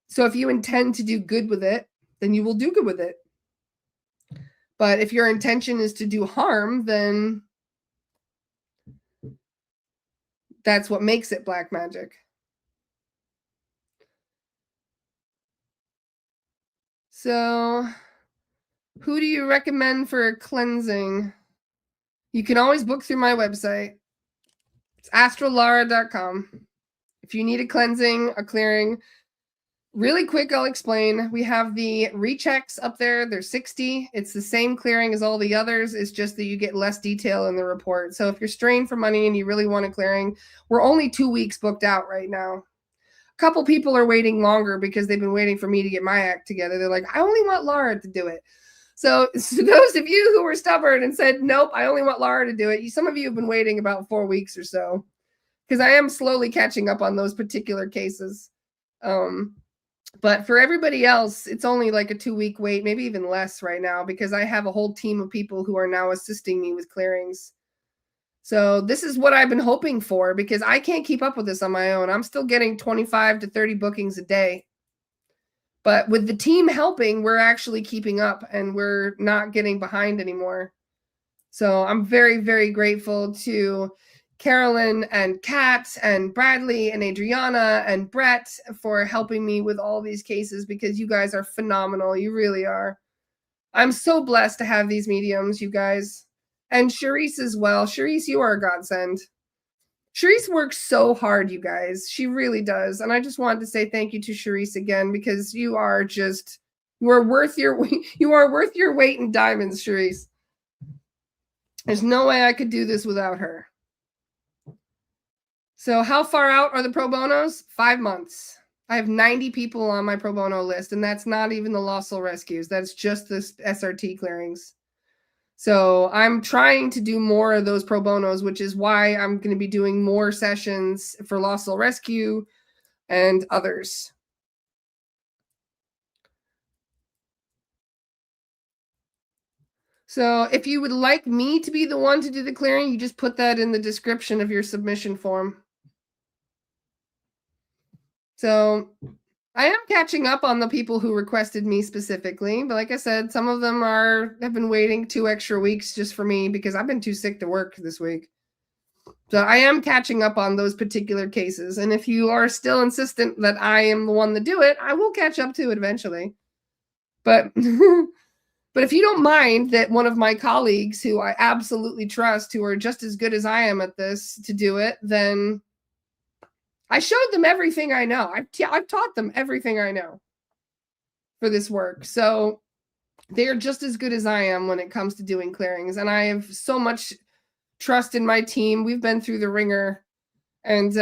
So if you intend to do good with it, then you will do good with it. But if your intention is to do harm, then that's what makes it black magic. So, who do you recommend for cleansing? You can always book through my website. It's astralara.com. If you need a cleansing, a clearing, really quick, I'll explain. We have the rechecks up there. They're 60. It's the same clearing as all the others. It's just that you get less detail in the report. So if you're strained for money and you really want a clearing, we're only 2 weeks booked out right now. A couple people are waiting longer because they've been waiting for me to get my act together. They're like, I only want Laura to do it. So those of you who were stubborn and said, nope, I only want Laura to do it, some of you have been waiting about 4 weeks or so, because I am slowly catching up on those particular cases. But for everybody else, it's only like a 2-week wait, maybe even less right now, because I have a whole team of people who are now assisting me with clearings. So this is what I've been hoping for, because I can't keep up with this on my own. I'm still getting 25 to 30 bookings a day. But with the team helping, we're actually keeping up and we're not getting behind anymore. So I'm very, very grateful to Carolyn and Kat and Bradley and Adriana and Brett for helping me with all these cases, because you guys are phenomenal. You really are. I'm so blessed to have these mediums, you guys. And Charisse as well. Charisse, you are a godsend. Charisse works so hard, you guys. She really does. And I just wanted to say thank you to Charisse again, because you are worth your weight in diamonds, Charisse. There's no way I could do this without her. So how far out are the pro bonos? 5 months. I have 90 people on my pro bono list, and that's not even the lost soul rescues. That's just the SRT clearings. So I'm trying to do more of those pro bonos, which is why I'm going to be doing more sessions for lost soul rescue and others. So if you would like me to be the one to do the clearing, you just put that in the description of your submission form. So I am catching up on the people who requested me specifically, but like I said, some of them have been waiting 2 extra weeks just for me, because I've been too sick to work this week. So I am catching up on those particular cases. And if you are still insistent that I am the one to do it, I will catch up to it eventually. But but if you don't mind that one of my colleagues who I absolutely trust, who are just as good as I am at this, to do it, then I showed them everything I know. I've taught them everything I know for this work. So they're just as good as I am when it comes to doing clearings. And I have so much trust in my team. We've been through the ringer, and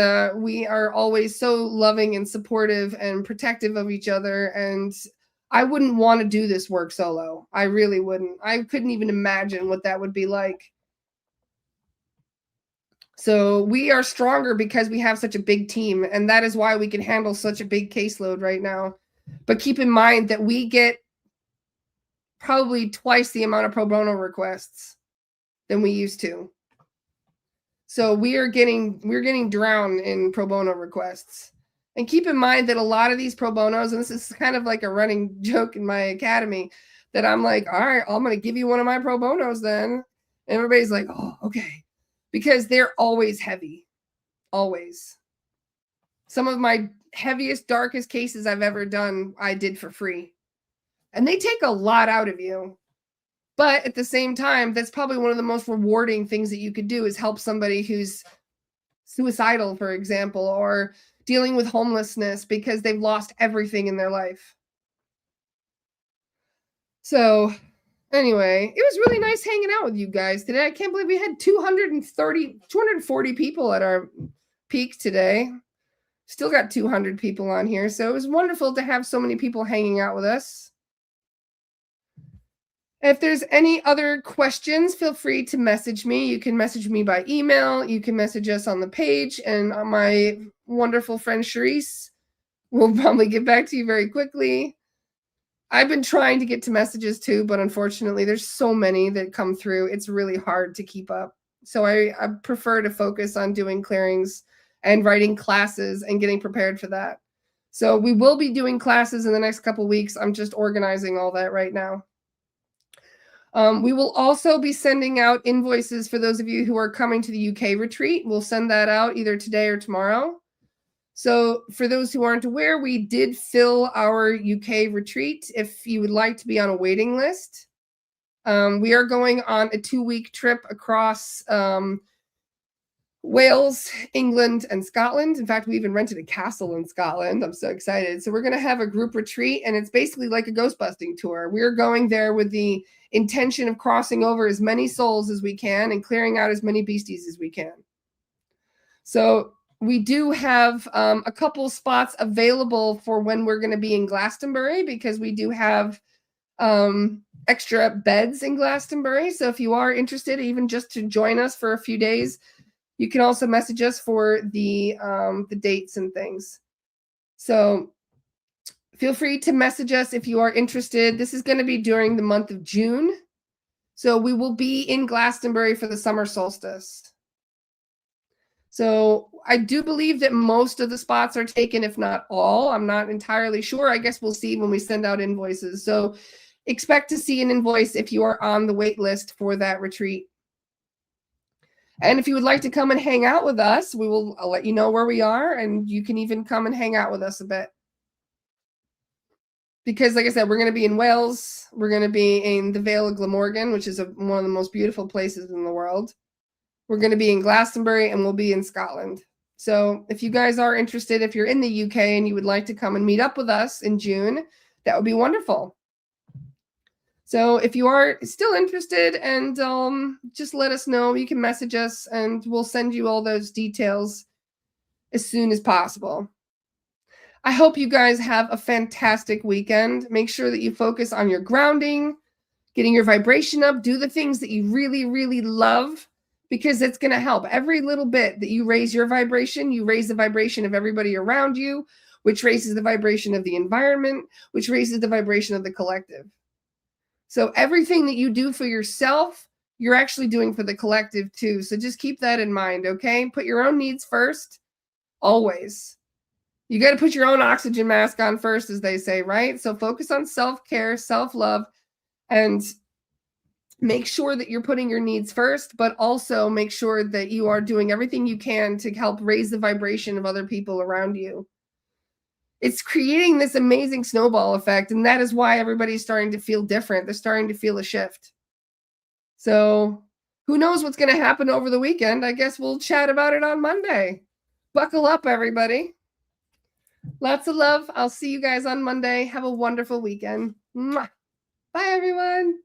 we are always so loving and supportive and protective of each other. And I wouldn't want to do this work solo. I really wouldn't. I couldn't even imagine what that would be like. So we are stronger because we have such a big team, and that is why we can handle such a big caseload right now. But keep in mind that we get probably twice the amount of pro bono requests than we used to. So we're getting drowned in pro bono requests. And keep in mind that a lot of these pro bonos, and this is kind of like a running joke in my academy, that I'm like, all right, I'm going to give you one of my pro bonos then. And everybody's like, oh, okay. Because they're always heavy. Always. Some of my heaviest, darkest cases I've ever done, I did for free. And they take a lot out of you. But at the same time, that's probably one of the most rewarding things that you could do, is help somebody who's suicidal, for example, or dealing with homelessness because they've lost everything in their life. So anyway, it was really nice hanging out with you guys today. I can't believe we had 240 people at our peak today. Still got 200 people on here. So it was wonderful to have so many people hanging out with us. If there's any other questions, feel free to message me. You can message me by email. You can message us on the page. And my wonderful friend Charisse will probably get back to you very quickly. I've been trying to get to messages too, but unfortunately, there's so many that come through. It's really hard to keep up. So I prefer to focus on doing clearings and writing classes and getting prepared for that. So we will be doing classes in the next couple of weeks. I'm just organizing all that right now. We will also be sending out invoices for those of you who are coming to the UK retreat. We'll send that out either today or tomorrow. So for those who aren't aware, we did fill our UK retreat. If you would like to be on a waiting list, we are going on a 2-week trip across Wales, England, and Scotland. In fact, we even rented a castle in Scotland. I'm so excited. So we're going to have a group retreat, and it's basically like a ghost busting tour. We're going there with the intention of crossing over as many souls as we can and clearing out as many beasties as we can. So we do have a couple spots available for when we're going to be in Glastonbury, because we do have extra beds in Glastonbury. So if you are interested, even just to join us for a few days, you can also message us for the dates and things. So feel free to message us if you are interested. This is going to be during the month of June. So we will be in Glastonbury for the summer solstice. So I do believe that most of the spots are taken, if not all. I'm not entirely sure. I guess we'll see when we send out invoices. So expect to see an invoice if you are on the wait list for that retreat. And if you would like to come and hang out with us, I'll let you know where we are, and you can even come and hang out with us a bit. Because like I said, we're going to be in Wales. We're going to be in the Vale of Glamorgan, which is one of the most beautiful places in the world. We're going to be in Glastonbury, and we'll be in Scotland. So if you guys are interested, if you're in the UK and you would like to come and meet up with us in June, that would be wonderful. So if you are still interested, and just let us know. You can message us, and we'll send you all those details as soon as possible. I hope you guys have a fantastic weekend. Make sure that you focus on your grounding, getting your vibration up. Do the things that you really, really love, because it's going to help. Every little bit that you raise your vibration, you raise the vibration of everybody around you, which raises the vibration of the environment, which raises the vibration of the collective. So everything that you do for yourself, you're actually doing for the collective too. So just keep that in mind, okay? Put your own needs first, always. You got to put your own oxygen mask on first, as they say, right? So focus on self-care, self-love, and make sure that you're putting your needs first, but also make sure that you are doing everything you can to help raise the vibration of other people around you. It's creating this amazing snowball effect, and that is why everybody's starting to feel different. They're starting to feel a shift. So who knows what's going to happen over the weekend? I guess we'll chat about it on Monday. Buckle up, everybody. Lots of love. I'll see you guys on Monday. Have a wonderful weekend. Mwah. Bye, everyone.